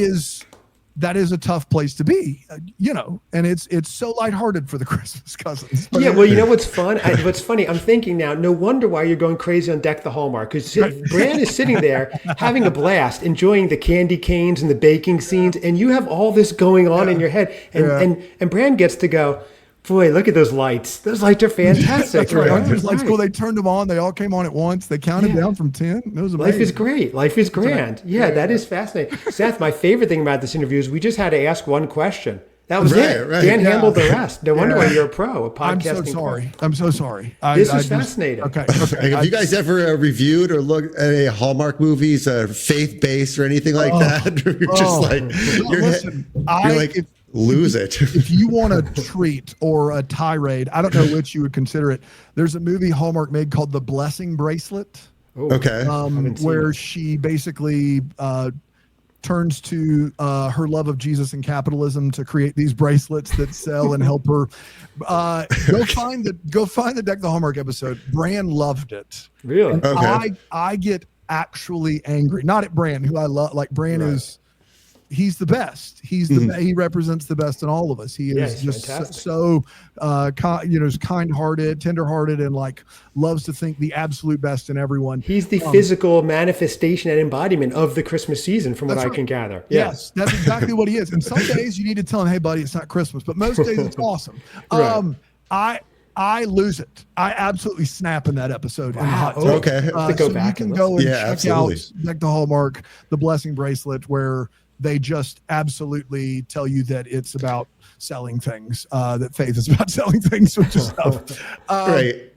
is a tough place to be, and it's so lighthearted for the Christmas cousins. Yeah, well, you know what's fun? What's funny, I'm thinking now, no wonder why you're going crazy on Deck the Hallmark, because Bran is sitting there having a blast, enjoying the candy canes and the baking scenes, and you have all this going on in your head, and Bran gets to go, boy, look at those lights. Those lights are fantastic. That's right. Those lights cool. They turned them on. They all came on at once. They counted down from 10. It was amazing. Life is great. Life is grand. Yeah, that is fascinating. Seth, my favorite thing about this interview is we just had to ask one question. That was it. Right. Dan handled the rest. No wonder why you're a pro, a podcasting I'm so sorry. This is fascinating. Okay. Have you guys ever reviewed or looked at any Hallmark movies, faith-based or anything like that? You're just like, lose it. If you want a treat or a tirade, I don't know which you would consider it. There's a movie Hallmark made called The Blessing Bracelet. Okay. Where she basically turns to her love of Jesus and capitalism to create these bracelets that sell and help her. Go find the Deck the Hallmark episode. Bran loved it. Really? And okay. I get actually angry, not at Bran, who I love. Like Bran is. He's the best. He's he represents the best in all of us. He is just so kind-hearted, tender-hearted, and like loves to think the absolute best in everyone. He's the physical manifestation and embodiment of the Christmas season, from what I can gather. Yes, that's exactly what he is. And some days you need to tell him, "Hey, buddy, it's not Christmas," but most days it's awesome. I lose it. I absolutely snap in that episode. Wow. Okay. So you can go and check out Deck the Hallmark, The Blessing Bracelet, where they just absolutely tell you that it's about selling things, that faith is about selling things, which is stuff. Right.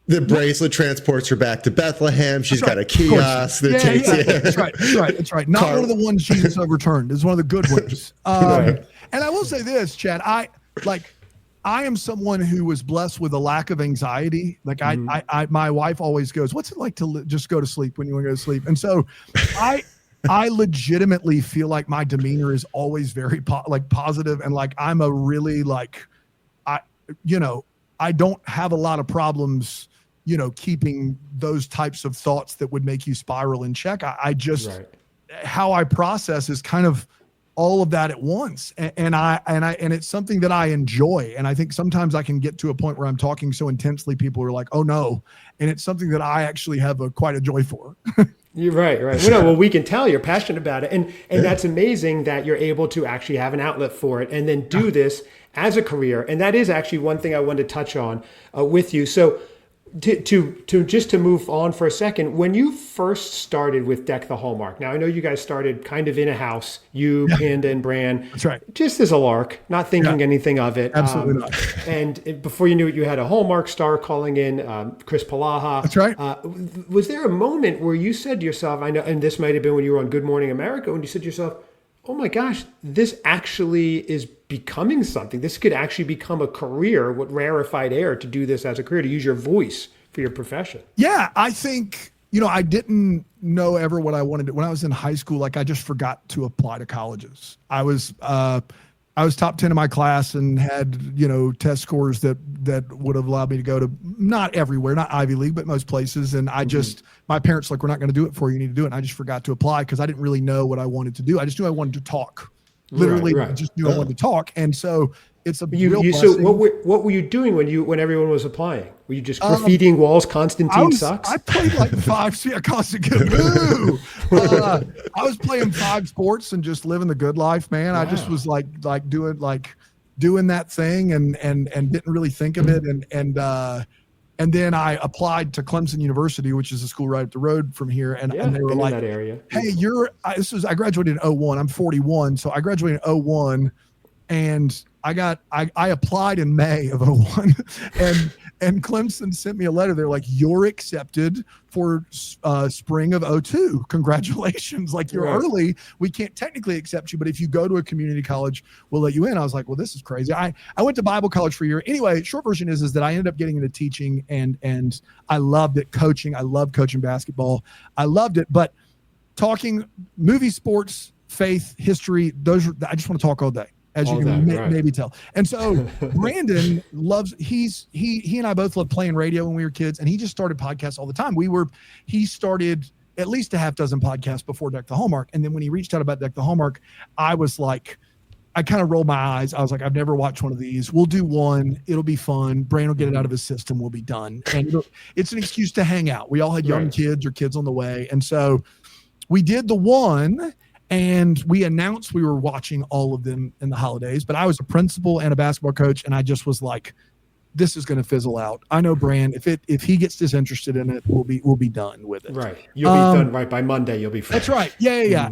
The bracelet transports her back to Bethlehem. She's got a kiosk that takes That's right. Not one of the ones Jesus overturned. It's one of the good ones. And I will say this, Chad, I am someone who was blessed with a lack of anxiety. Like my wife always goes, "What's it like to just go to sleep when you want to go to sleep?" And so I legitimately feel like my demeanor is always very positive, and like I'm a really I don't have a lot of problems, keeping those types of thoughts that would make you spiral in check. I just how I process is kind of all of that at once, and it's something that I enjoy. And I think sometimes I can get to a point where I'm talking so intensely, people are like, "Oh no," and it's something that I actually have quite a joy for. You're right. Well, we can tell you're passionate about it, and that's amazing that you're able to actually have an outlet for it, and then do this as a career. And that is actually one thing I wanted to touch on with you. So, to move on for a second, when you first started with Deck the Hallmark, now I know you guys started kind of in a house, you, Panda, and Bran. That's right. Just as a lark, not thinking anything of it. Absolutely not. And before you knew it, you had a Hallmark star calling in, Chris Palaha. That's right. Was there a moment where you said to yourself, I know, and this might have been when you were on Good Morning America, when you said to yourself, "Oh my gosh, this actually is becoming something. This could actually become a career, what rarefied air to do this as a career, to use your voice for your profession." Yeah, I think, I didn't know ever what I wanted to. When I was in high school, I just forgot to apply to colleges. I was top 10 in my class and had, test scores that would have allowed me to go to, not everywhere, not Ivy League, but most places. And I just, my parents we're not going to do it for you. You need to do it. And I just forgot to apply because I didn't really know what I wanted to do. I just knew I wanted to talk. Literally just knew I wanted to talk. And so it's a real blessing. So what were you doing when everyone was applying? Were you just graffitiing walls? Constantine sucks. I played Constantine. Boo! I was playing 5 sports and just living the good life, man. Wow. I just was doing that thing and didn't really think of it. And then I applied to Clemson University, which is a school right up the road from here. And they were like, in that area. "Hey, I graduated in 2001. I'm 41. So I graduated in 2001 and I applied in May of 2001 and Clemson sent me a letter. They're like, "You're accepted for spring of 2002. Congratulations. You're early. We can't technically accept you, but if you go to a community college, we'll let you in." I was like, "Well, this is crazy." I went to Bible college for a year. Anyway, short version is that I ended up getting into teaching and I loved it. Coaching. I love coaching basketball. I loved it, but talking movie, sports, faith, history, I just want to talk all day. as All you can that, right. maybe tell. And so Brandon loves, he and I both loved playing radio when we were kids, and he just started podcasts all the time. He started at least a half dozen podcasts before Deck the Hallmark. And then when he reached out about Deck the Hallmark, I was like, I kind of rolled my eyes. I was like, I've never watched one of these. We'll do one. It'll be fun. Bran will get it out of his system. We'll be done. And it's an excuse to hang out. We all had young kids or kids on the way. And so we did the one, and we announced we were watching all of them in the holidays. But I was a principal and a basketball coach, and I just was like, this is going to fizzle out. I know Bran, if he gets disinterested in it, we'll be done with it. Right. You'll be done right by Monday. You'll be fresh. That's right. Yeah.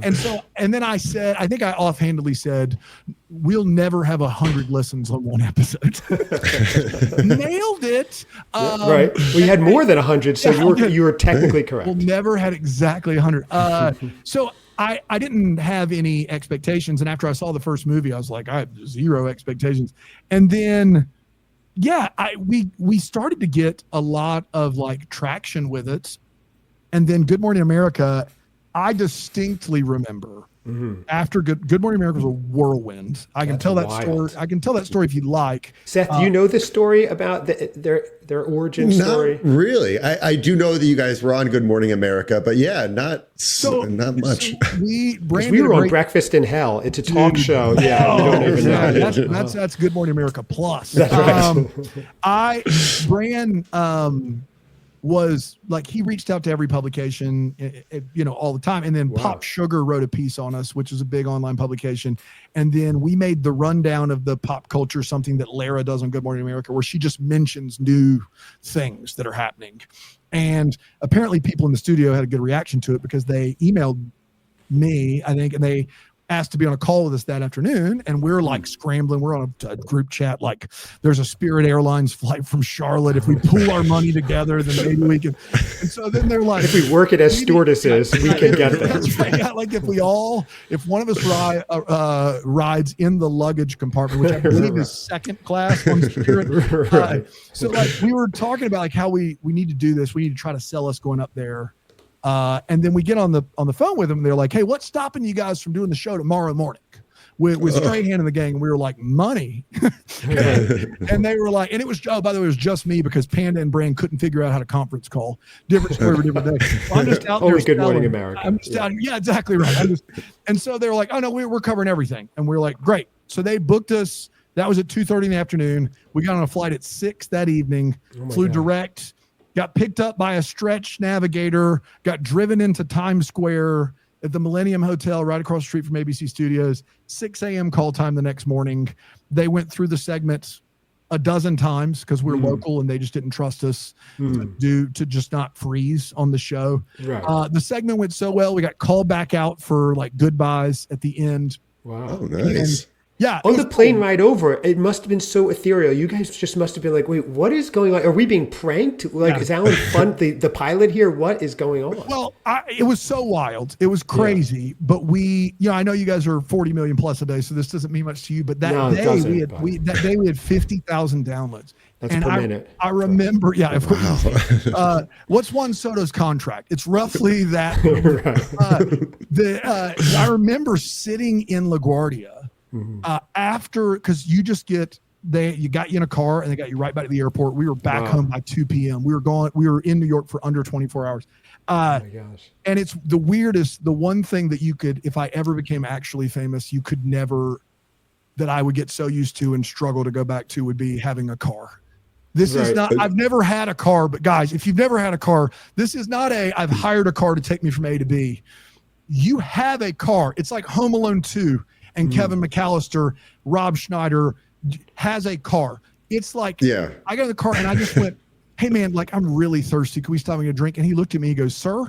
And then I think I offhandedly said, we'll never have 100 listens on one episode. Nailed it. Right. We had more than 100, so you were technically correct. We'll never had exactly 100. So I didn't have any expectations. And after I saw the first movie, I was like, I have zero expectations. And then, we started to get a lot of like traction with it. And then Good Morning America, I distinctly remember after Good Morning America was a whirlwind. I can tell that story. I can tell that story if you'd like. Seth, do you know the story about their origin story? Not really. I do know that you guys were on Good Morning America, but not much. So we were on Breakfast in Hell. It's a talk show. Yeah, you don't even know. That's Good Morning America Plus. That's right. Bran was like, he reached out to every publication, all the time. And then Pop Sugar wrote a piece on us, which is a big online publication. And then we made the rundown of the pop culture, something that Lara does on Good Morning America, where she just mentions new things that are happening. And apparently people in the studio had a good reaction to it, because they emailed me, I think, and they asked to be on a call with us that afternoon, and we're like scrambling. We're on a group chat, like there's a Spirit Airlines flight from Charlotte. If we pool our money together, then maybe we can. And so then they're like, if we work it as stewardesses, we can get there. That's right. Yeah, like if one of us rides in the luggage compartment, which I believe is second class on Spirit. So like we were talking about like how we need to do this. We need to try to sell us going up there. And then we get on the phone with them, and they're like, hey, what's stopping you guys from doing the show tomorrow morning with Strahan and the gang? And we were like, money. And they were like, and it was, by the way, it was just me, because Panda and Bran couldn't figure out how to conference call. Different story for different day. So I'm just out there. Good Morning America. I'm just out. Yeah, exactly right. And so they were like, oh no, we're covering everything. And we're like, great. So they booked us. That was at 2:30 in the afternoon. We got on a flight at 6 that evening, flew direct. Got picked up by a stretch navigator, got driven into Times Square at the Millennium Hotel right across the street from ABC Studios, 6 a.m. call time the next morning. They went through the segment a dozen times because we're local, and they just didn't trust us to just not freeze on the show. Right. The segment went so well, we got called back out for like goodbyes at the end. Wow. Oh, nice. Yeah. On the plane ride over, it must have been so ethereal. You guys just must have been like, wait, what is going on? Are we being pranked? Like, is Alan Funt the pilot here? What is going on? Well, it was so wild. It was crazy. Yeah. But I know you guys are 40 million plus a day, so this doesn't mean much to you. But that day we had 50,000 downloads. That's per minute. I remember, what's one Soto's contract? It's roughly that. I remember sitting in LaGuardia after, because you got you in a car and they got you right back to the airport. We were back home by 2 p.m. We were in New York for under 24 hours. Oh my gosh. And it's the weirdest, the one thing that you could, if I ever became actually famous, you could never, that I would get so used to and struggle to go back to, would be having a car. This is not, I've never had a car, but guys, if you've never had a car, this is not I've hired a car to take me from A to B. You have a car. It's like Home Alone 2 and Kevin McAllister, Rob Schneider has a car. It's like, I got in the car and I just went, hey man, like I'm really thirsty. Can we stop and get a drink? And he looked at me, he goes, sir,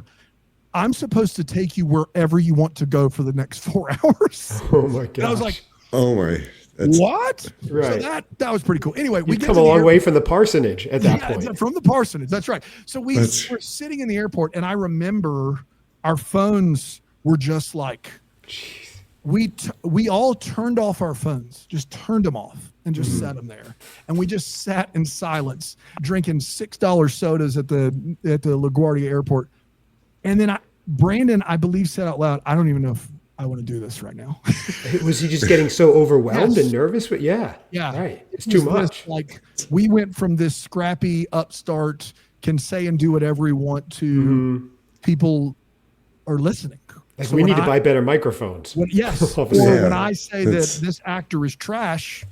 I'm supposed to take you wherever you want to go for the next 4 hours. Oh my God. And I was like, oh my. What? Right. So that was pretty cool. Anyway, we come a long way from the parsonage at that point. From the parsonage, that's right. So we were sitting in the airport, and I remember our phones were just like, jeez. We all turned off our phones, just turned them off, and just set them there, and we just sat in silence, drinking $6 sodas at the LaGuardia airport, and then Brandon, I believe, said out loud, I don't even know if I want to do this right now. Was he just getting so overwhelmed Yes. and nervous? But yeah. Right. It's too much. Like we went from this scrappy upstart, can say and do whatever we want to people are listening. Like So we when need to buy better microphones. Yes. All Or of a sudden. when I say that this actor is trash,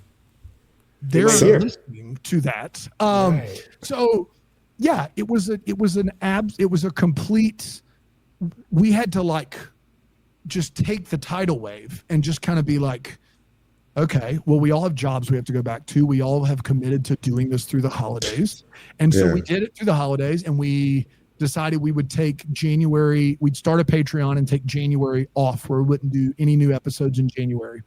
they're might hear. listening to that. Right. So yeah, it was a complete, we had to like just take the tidal wave and just kind of be like, okay, well, we all have jobs we have to go back to. We all have committed to doing this through the holidays. And so we did it through the holidays, and we decided we would take January, we'd start a Patreon and take January off where we wouldn't do any new episodes in January.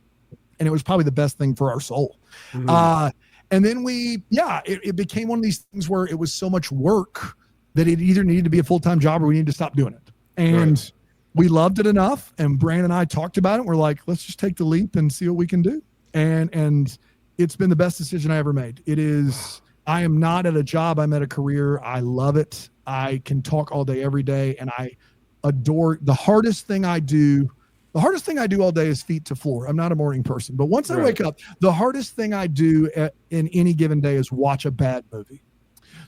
And it was probably the best thing for our soul. And then it became one of these things where it was so much work that it either needed to be a full-time job or we needed to stop doing it. And we loved it enough. And Bran and I talked about it. We're like, let's just take the leap and see what we can do. And it's been the best decision I ever made. It is, I am not at a job. I'm at a career. I love it. I can talk all day, every day. And I adore the hardest thing I do. The hardest thing I do all day is feet to floor. I'm not a morning person, but once I wake up, the hardest thing I do in any given day is watch a bad movie.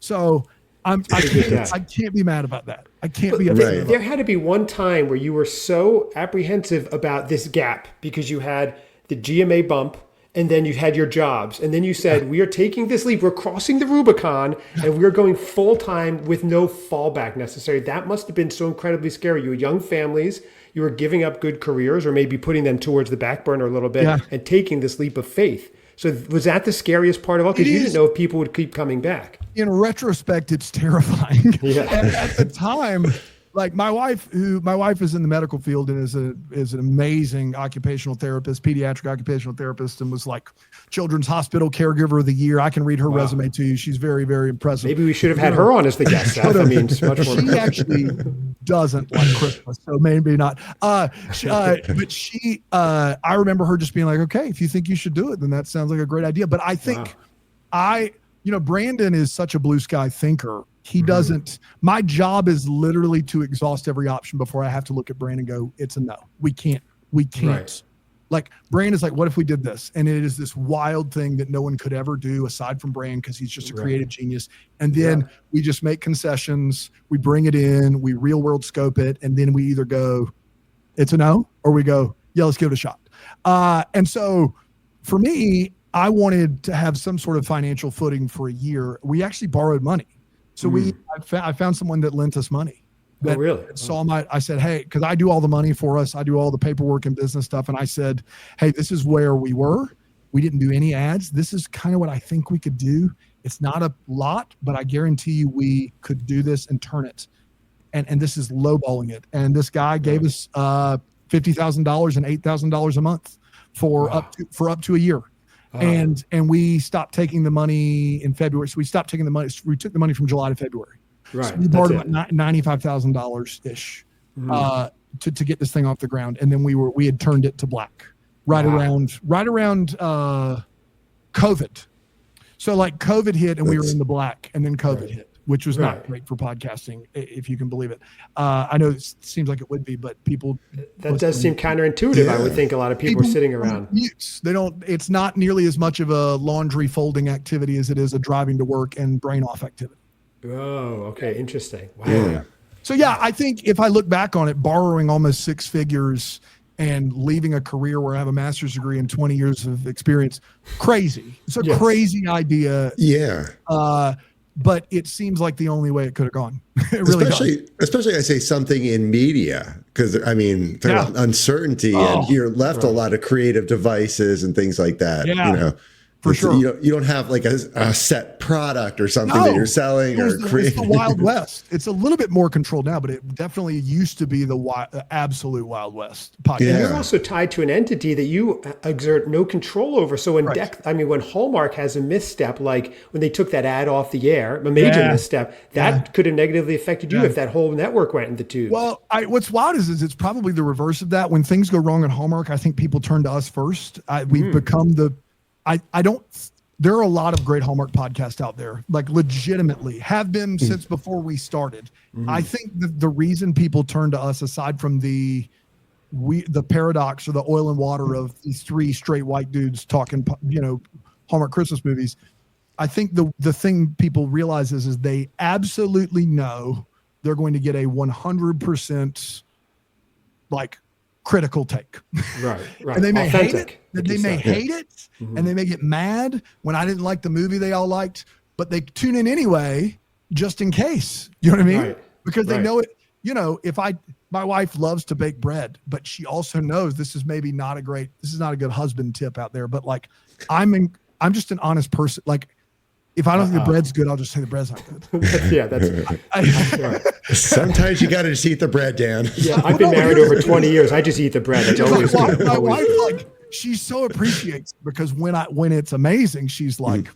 So I can't be mad about that. I can't be upset. There had to be one time where you were so apprehensive about this gap because you had the GMA bump and then you had your jobs. And then you said, we are taking this leap. We're crossing the Rubicon and we're going full time with no fallback necessary. That must have been so incredibly scary. You were young families. You were giving up good careers or maybe putting them towards the back burner a little bit and taking this leap of faith. So was that the scariest part of all? Because you didn't know if people would keep coming back. In retrospect, it's terrifying. At the time, like my wife is in the medical field and is an amazing occupational therapist, pediatric occupational therapist, and was like Children's Hospital Caregiver of the Year. I can read her resume to you. She's very, very impressive. Maybe we should have had her on as the guest, Seth. I mean, it's much more. She actually doesn't like Christmas, so maybe not. But she, I remember her just being like, okay, if you think you should do it, then that sounds like a great idea. But I think Brandon is such a blue sky thinker. He doesn't, my job is literally to exhaust every option before I have to look at Bran and go, it's a no. We can't. Right. Like Bran is like, what if we did this? And it is this wild thing that no one could ever do aside from Bran because he's just a creative genius. And then we just make concessions. We bring it in, we real world scope it. And then we either go, it's a no, or we go, yeah, let's give it a shot. And so for me, I wanted to have some sort of financial footing for a year. We actually borrowed money. So I found someone that lent us money. That saw I said, hey, because I do all the money for us. I do all the paperwork and business stuff. And I said, hey, this is where we were. We didn't do any ads. This is kind of what I think we could do. It's not a lot, but I guarantee you we could do this and turn it. And this is lowballing it. And this guy gave us $50,000 and $8,000 a month for up to a year. And we stopped taking the money in February. So we stopped taking the money. We took the money from July to February. Right. So we borrowed about $95,000 ish to get this thing off the ground. And then we had turned it to black right around COVID. So like COVID hit and we were in the black, and then COVID hit, which was not great for podcasting, if you can believe it. I know it seems like it would be, but people. That does seem counterintuitive. I would think a lot of people are sitting around. It's not nearly as much of a laundry folding activity as it is a driving to work and brain off activity. Oh, okay. Interesting. Wow. Yeah. So yeah, I think if I look back on it, borrowing almost six figures and leaving a career where I have a master's degree and 20 years of experience, crazy. It's a crazy idea. Yeah. But it seems like the only way it could have gone. It really especially I say something in media, because I mean, there's uncertainty and you're left a lot of creative devices and things like that. Yeah. You know, for sure. You don't have like a set product or something that you're selling or creating. It's the Wild West. It's a little bit more controlled now, but it definitely used to be the absolute Wild West podcast. Yeah. You're also tied to an entity that you exert no control over. So when when Hallmark has a misstep, like when they took that ad off the air, a major misstep, that could have negatively affected you if that whole network went in the tubes. Well, what's wild is it's probably the reverse of that. When things go wrong at Hallmark, I think people turn to us first. We've become there are a lot of great Hallmark podcasts out there, like legitimately have been since before we started. I think the reason people turn to us, aside from the the paradox or the oil and water of these three straight white dudes talking, Hallmark Christmas movies. I think the thing people realize is they absolutely know they're going to get a 100% like critical take. Right. And they may Authentic, hate it. They may hate it, and they may get mad when I didn't like the movie they all liked, but they tune in anyway just in case. You know what I mean? Right. Because they know it. My wife loves to bake bread, but she also knows this is not a good husband tip out there. But like, I'm just an honest person. Like, if I don't think the bread's good, I'll just say the bread's not good. That's right. Sometimes you got to just eat the bread, Dan. Yeah, I've been married over 20 years. I just eat the bread. It's always good. My wife, like, she so appreciates because when it's amazing, she's like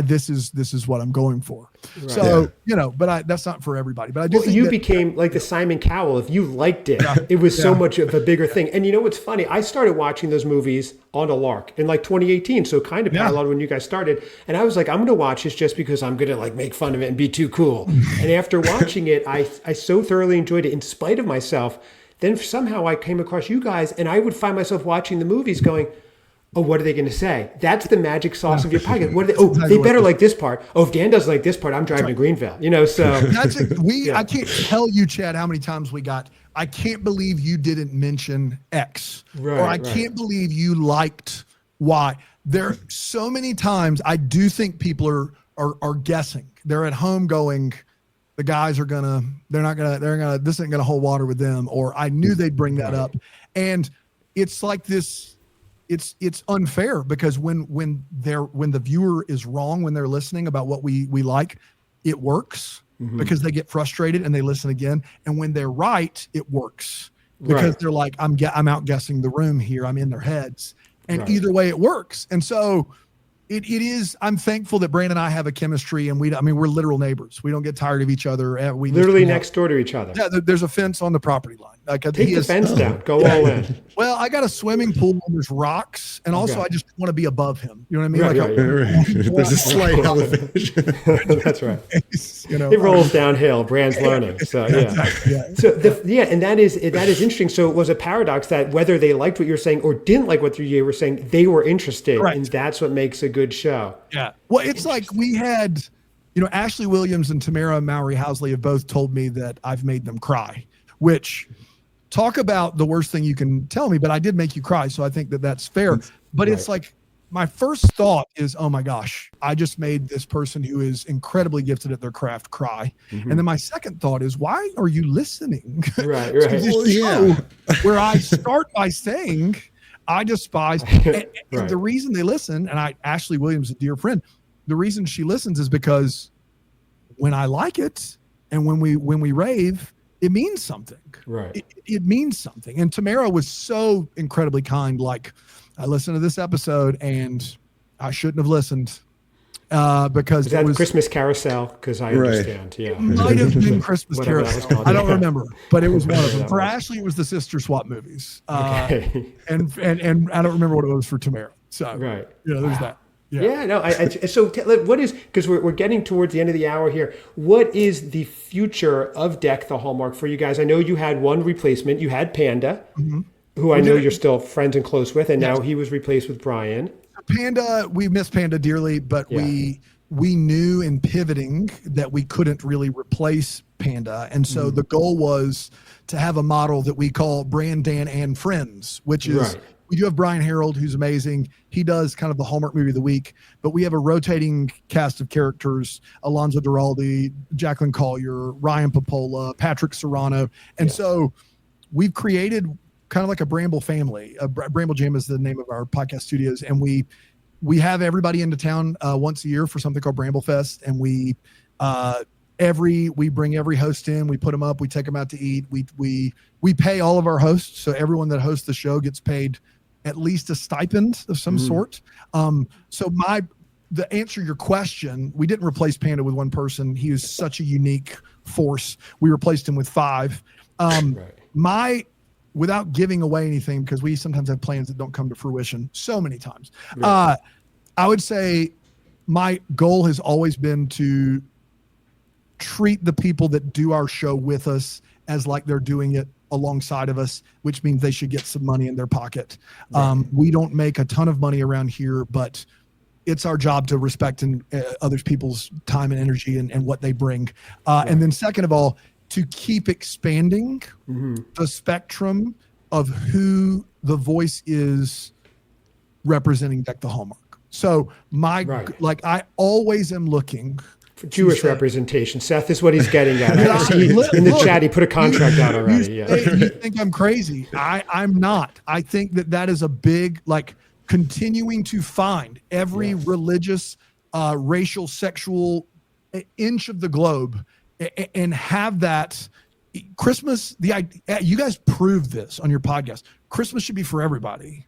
this is what I'm going for. Right. So but that's not for everybody. But I do think you became like the Simon Cowell. If you liked it, it was so much of a bigger thing. And you know what's funny? I started watching those movies on a lark in like 2018. So kind of parallel when you guys started. And I was like, I'm going to watch this just because I'm going to like make fun of it and be too cool. And after watching it, I so thoroughly enjoyed it in spite of myself. Then somehow I came across you guys, and I would find myself watching the movies going, oh, what are they going to say? That's the magic sauce of your podcast. What are they? Oh, they better like this part. Oh, if Dan doesn't like this part, I'm driving to Greenville. So that's it. I can't tell you, Chad, how many times we got, I can't believe you didn't mention X. Right, or I can't believe you liked Y. There are so many times I do think people are guessing. They're at home going, the guys this isn't gonna hold water with them, or I knew they'd bring that up. And it's like this. It's unfair because when the viewer is wrong when they're listening about what we like, it works because they get frustrated and they listen again. And when they're right, it works because they're like, I'm outguessing the room here. I'm in their heads, and either way it works. And so it is. I'm thankful that Bran and I have a chemistry, and we're literal neighbors. We don't get tired of each other. We literally next door to each other. Yeah, there's a fence on the property line. Like take the fence down. Go all in. Well, I got a swimming pool and there's rocks, and also I just want to be above him. You know what I mean? There's a slight elevation. That's right. It rolls downhill. Bran's learning. So and that is interesting. So it was a paradox that whether they liked what you're saying or didn't like what you were saying, they were interested, and that's what makes a good show. Yeah. Well, it's like we had, Ashley Williams and Tamara Mowry Housley have both told me that I've made them cry, which. Talk about the worst thing you can tell me, but I did make you cry. So I think that's fair. But it's like my first thought is, oh my gosh, I just made this person who is incredibly gifted at their craft cry. And then my second thought is, why are you listening? Right. Where I start by saying, I despise. And the reason they listen, and Ashley Williams, a dear friend, the reason she listens is because when I like it and when we rave, it means something. Right. It means something. And Tamara was so incredibly kind. Like, I listened to this episode and I shouldn't have listened because it was Christmas Carousel. Because I understand. Yeah. It might have been Christmas Carousel. I don't remember, but it was one of them. For Ashley, it was the Sister Swap movies. And I don't remember what it was for Tamara. So there's that. Yeah, no. So what is, because we're getting towards the end of the hour here, what is the future of Deck the Hallmark for you guys? I know you had one replacement. You had Panda, who I know you're still friends and close with, and now he was replaced with Brian. Panda, we miss Panda dearly, but we knew in pivoting that we couldn't really replace Panda. And so the goal was to have a model that we call Bran, Dan, and Friends, which is... We do have Brian Harold, who's amazing. He does kind of the Hallmark movie of the week, but we have a rotating cast of characters: Alonzo Duralde, Jacqueline Collier, Ryan Popola, Patrick Serrano. And so we've created kind of like a Bramble family. Bramble Jam is the name of our podcast studios. And we have everybody into town once a year for something called Bramble Fest. And we bring every host in, we put them up, we take them out to eat. We pay all of our hosts. So everyone that hosts the show gets paid at least a stipend of some sort. So the answer to your question, we didn't replace Panda with one person. He was such a unique force. We replaced him with 5. Without giving away anything, because we sometimes have plans that don't come to fruition so many times. I would say my goal has always been to treat the people that do our show with us as like they're doing it alongside of us, which means they should get some money in their pocket. We don't make a ton of money around here, but it's our job to respect other people's time and energy and what they bring. And then second of all, to keep expanding the spectrum of who the voice is representing Deck the Hallmark. So I always am looking for Jewish representation. Seth is what he's getting at. I see in the chat, he put a contract out already. You think I'm crazy. I'm not. I think that is a big, like, continuing to find every religious, racial, sexual inch of the globe and have that Christmas. The idea, you guys proved this on your podcast. Christmas should be for everybody,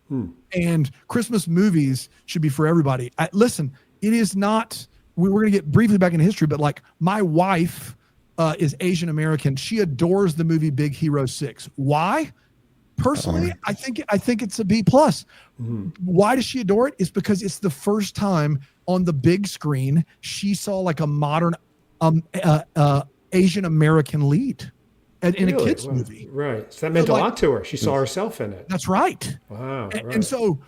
and Christmas movies should be for everybody. Listen, it is not. We're going to get briefly back in history, but like my wife is Asian American. She adores the movie Big Hero 6. Why? Personally, I think it's a B+. Why does she adore it? It's because it's the first time on the big screen she saw like a modern Asian American lead in a kids movie. Right. So that meant a lot to her. She saw herself in it. That's right. Wow. And so,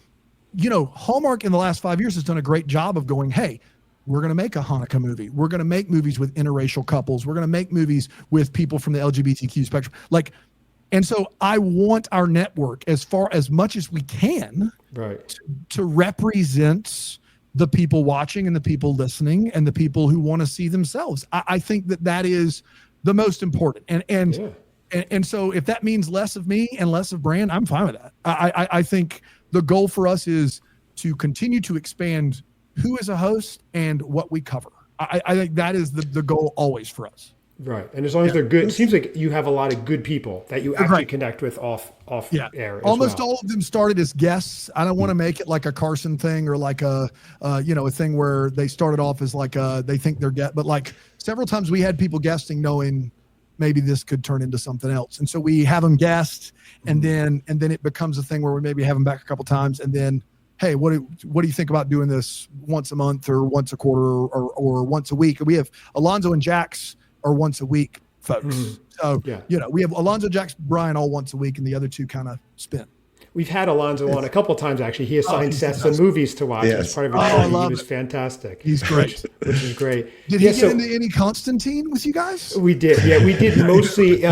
Hallmark in the last 5 years has done a great job of going, hey, we're going to make a Hanukkah movie. We're going to make movies with interracial couples. We're going to make movies with people from the LGBTQ spectrum. And so I want our network, as much as we can, to represent the people watching and the people listening and the people who want to see themselves. I think that is the most important. And so if that means less of me and less of Bran, I'm fine with that. I think the goal for us is to continue to expand who is a host and what we cover. I think that is the goal always for us. Right. And as long as they're good, it seems like you have a lot of good people that you actually connect with off air. Almost all of them started as guests. I don't want to make it like a Carson thing or like a thing where they started off as like they think they're but like several times we had people guesting knowing maybe this could turn into something else. And so we have them guest and then it becomes a thing where we maybe have them back a couple times and then, hey, what do you think about doing this once a month or once a quarter or once a week? We have Alonzo and Jax are once a week folks. So, we have Alonzo, Jax, Brian all once a week and the other two kind of spin. We've had Alonzo on a couple of times, actually. He assigned Seth some movies to watch as part of his show. He was fantastic. He's great. Which is great. Did he get into any Constantine with you guys? We did. Yeah, we did mostly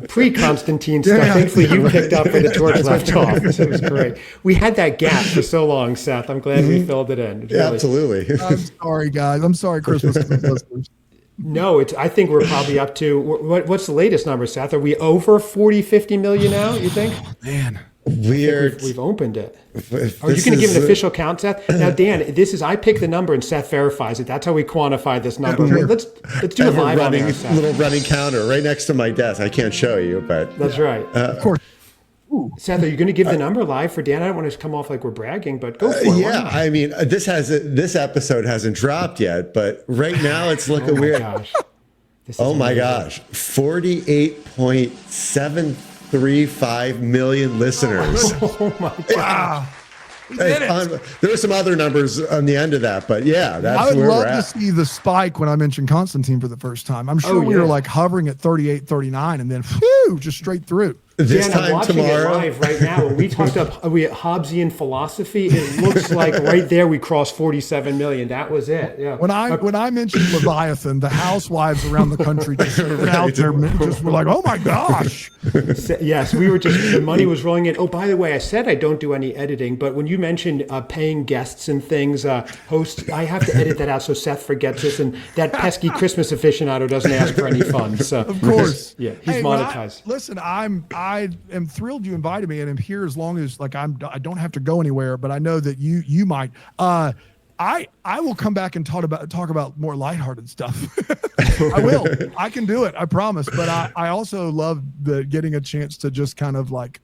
pre-Constantine stuff. Thankfully, you picked up where the torch left off. So it was great. We had that gap for so long, Seth. I'm glad we filled it in. Absolutely. I'm sorry, guys. I'm sorry, Christmas listeners. No, I think we're probably up to, what's the latest number, Seth? Are we over 40, 50 million now, you think? Oh, man. We've opened it. Are you going to give an official count, Seth? Now, Dan, I pick the number and Seth verifies it. That's how we quantify this number. Let's do a live on air, Seth. Little running counter right next to my desk. I can't show you, but that's right. Of course. Seth, are you going to give the number live for Dan? I don't want to come off like we're bragging, but go for it. Yeah, I mean, this episode hasn't dropped yet, but right now it's looking weird. Oh my gosh, 48.735 million listeners. Oh my God. There were some other numbers on the end of that, but yeah, that's where we're at. I would love to see the spike when I mentioned Constantine for the first time. I'm sure we were like hovering at 38, 39, and then just straight through. This Dan, time I'm watching tomorrow. it live right now. When we talked about Hobbesian philosophy, it looks like right there we crossed 47 million. That was it. Yeah. When I mentioned Leviathan, the housewives around the country just went out there, just were like, "Oh my gosh!" Yes, we were the money was rolling in. Oh, by the way, I said I don't do any editing, but when you mentioned paying guests and things, hosts, I have to edit that out so Seth forgets this, and that pesky Christmas aficionado doesn't ask for any funds. So, of course, he's monetized. Listen, I am thrilled you invited me, and I'm here as long as I don't have to go anywhere. But I know that you might. I will come back and talk about more lighthearted stuff. I will. I can do it. I promise. But I also love getting a chance to just kind of like,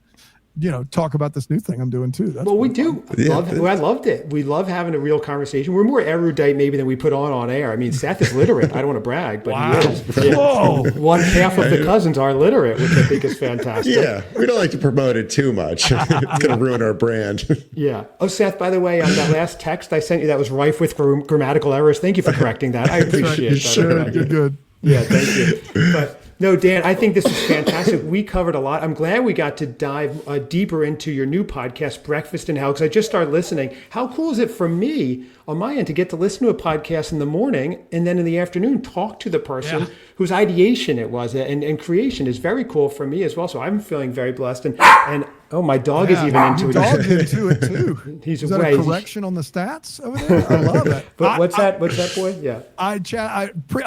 talk about this new thing I'm doing too. That's we do. I loved it. We love having a real conversation. We're more erudite maybe than we put on air. I mean, Seth is literate. I don't want to brag, but he is. Yeah. Whoa. One half of the cousins are literate, which I think is fantastic. Yeah, we don't like to promote it too much. It's going to ruin our brand. Yeah. Oh, Seth, by the way, on that last text I sent you that was rife with grammatical errors. Thank you for correcting that. I appreciate that. Sure, good. Yeah, thank you. But no, Dan, I think this is fantastic. We covered a lot. I'm glad we got to dive deeper into your new podcast, Breakfast in Hell, because I just started listening. How cool is it for me on my end to get to listen to a podcast in the morning and then in the afternoon talk to the person whose ideation it was and creation is very cool for me as well. So I'm feeling very blessed. And oh, my dog is even into it. Your dog's into it too. He's is away. that a correction on the stats over there? I love it. But what's that, boy? Yeah. I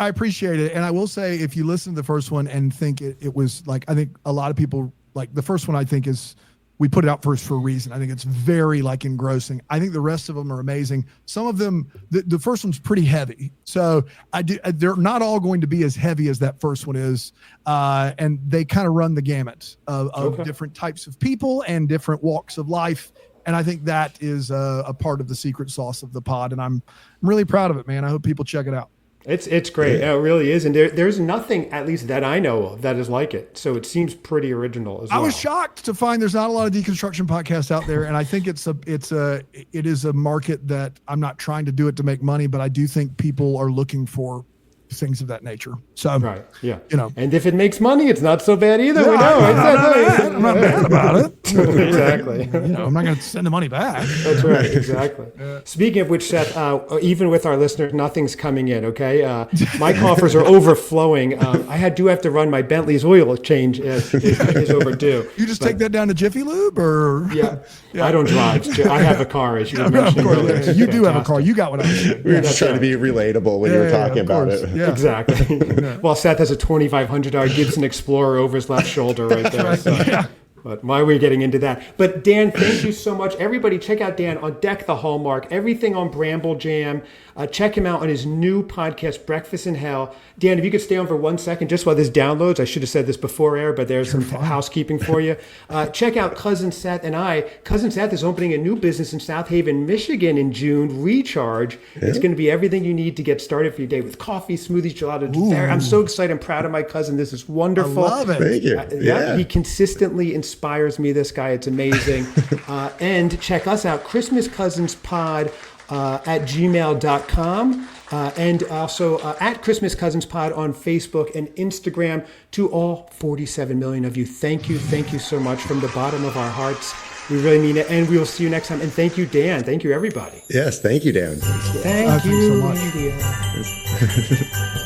appreciate it. And I will say, if you listen to the first one and think it was like, I think a lot of people, like the first one I think is, we put it out first for a reason. I think it's very like engrossing. I think the rest of them are amazing. Some of them, the first one's pretty heavy. So they're not all going to be as heavy as that first one is. And they kind of run the gamut of different types of people and different walks of life. And I think that is a part of the secret sauce of the pod. And I'm really proud of it, man. I hope people check it out. It's great. It really is. And there's nothing, at least that I know of, that is like it. So it seems pretty original as well. I was shocked to find there's not a lot of deconstruction podcasts out there. And I think it is a market that I'm not trying to do it to make money, but I do think people are looking for things of that nature. So, right. Yeah. You know, and if it makes money, it's not so bad either. Yeah, we know. I'm not mad about it. Exactly. You know, I'm not going to send the money back. That's right. Exactly. Speaking of which, Seth, even with our listeners, nothing's coming in. Okay. My coffers are overflowing. I do have to run my Bentley's oil change is overdue. You just take that down to Jiffy Lube or? Yeah. I don't drive. I have a car, as you mentioned. You do have a car. You got what I was saying. We were just trying to be relatable when you were talking about it. Yeah. Exactly. Well, Seth has a $2,500 Gibson Explorer over his left shoulder right there. Right. So. Yeah. But why are we getting into that? But Dan, thank you so much. Everybody check out Dan on Deck the Hallmark, everything on Bramble Jam. Check him out on his new podcast, Breakfast in Hell. Dan, if you could stay on for 1 second, just while this downloads. I should have said this before air, but there's some housekeeping for you. Check out Cousin Seth and I. Cousin Seth is opening a new business in South Haven, Michigan in June, Recharge. Yeah. It's going to be everything you need to get started for your day with coffee, smoothies, gelato. I'm so excited. I'm proud of my cousin. This is wonderful. I love it. Thank you. Yeah. He consistently inspires me, this guy. It's amazing. And check us out, Christmas Cousins Pod at gmail.com. And also at Christmas Cousins Pod on Facebook and Instagram. To all 47 million of you, thank you so much from the bottom of our hearts. We really mean it, and we will see you next time. And thank you, Dan. Thank you, everybody. Yes, thank you, Dan. Thank you so much.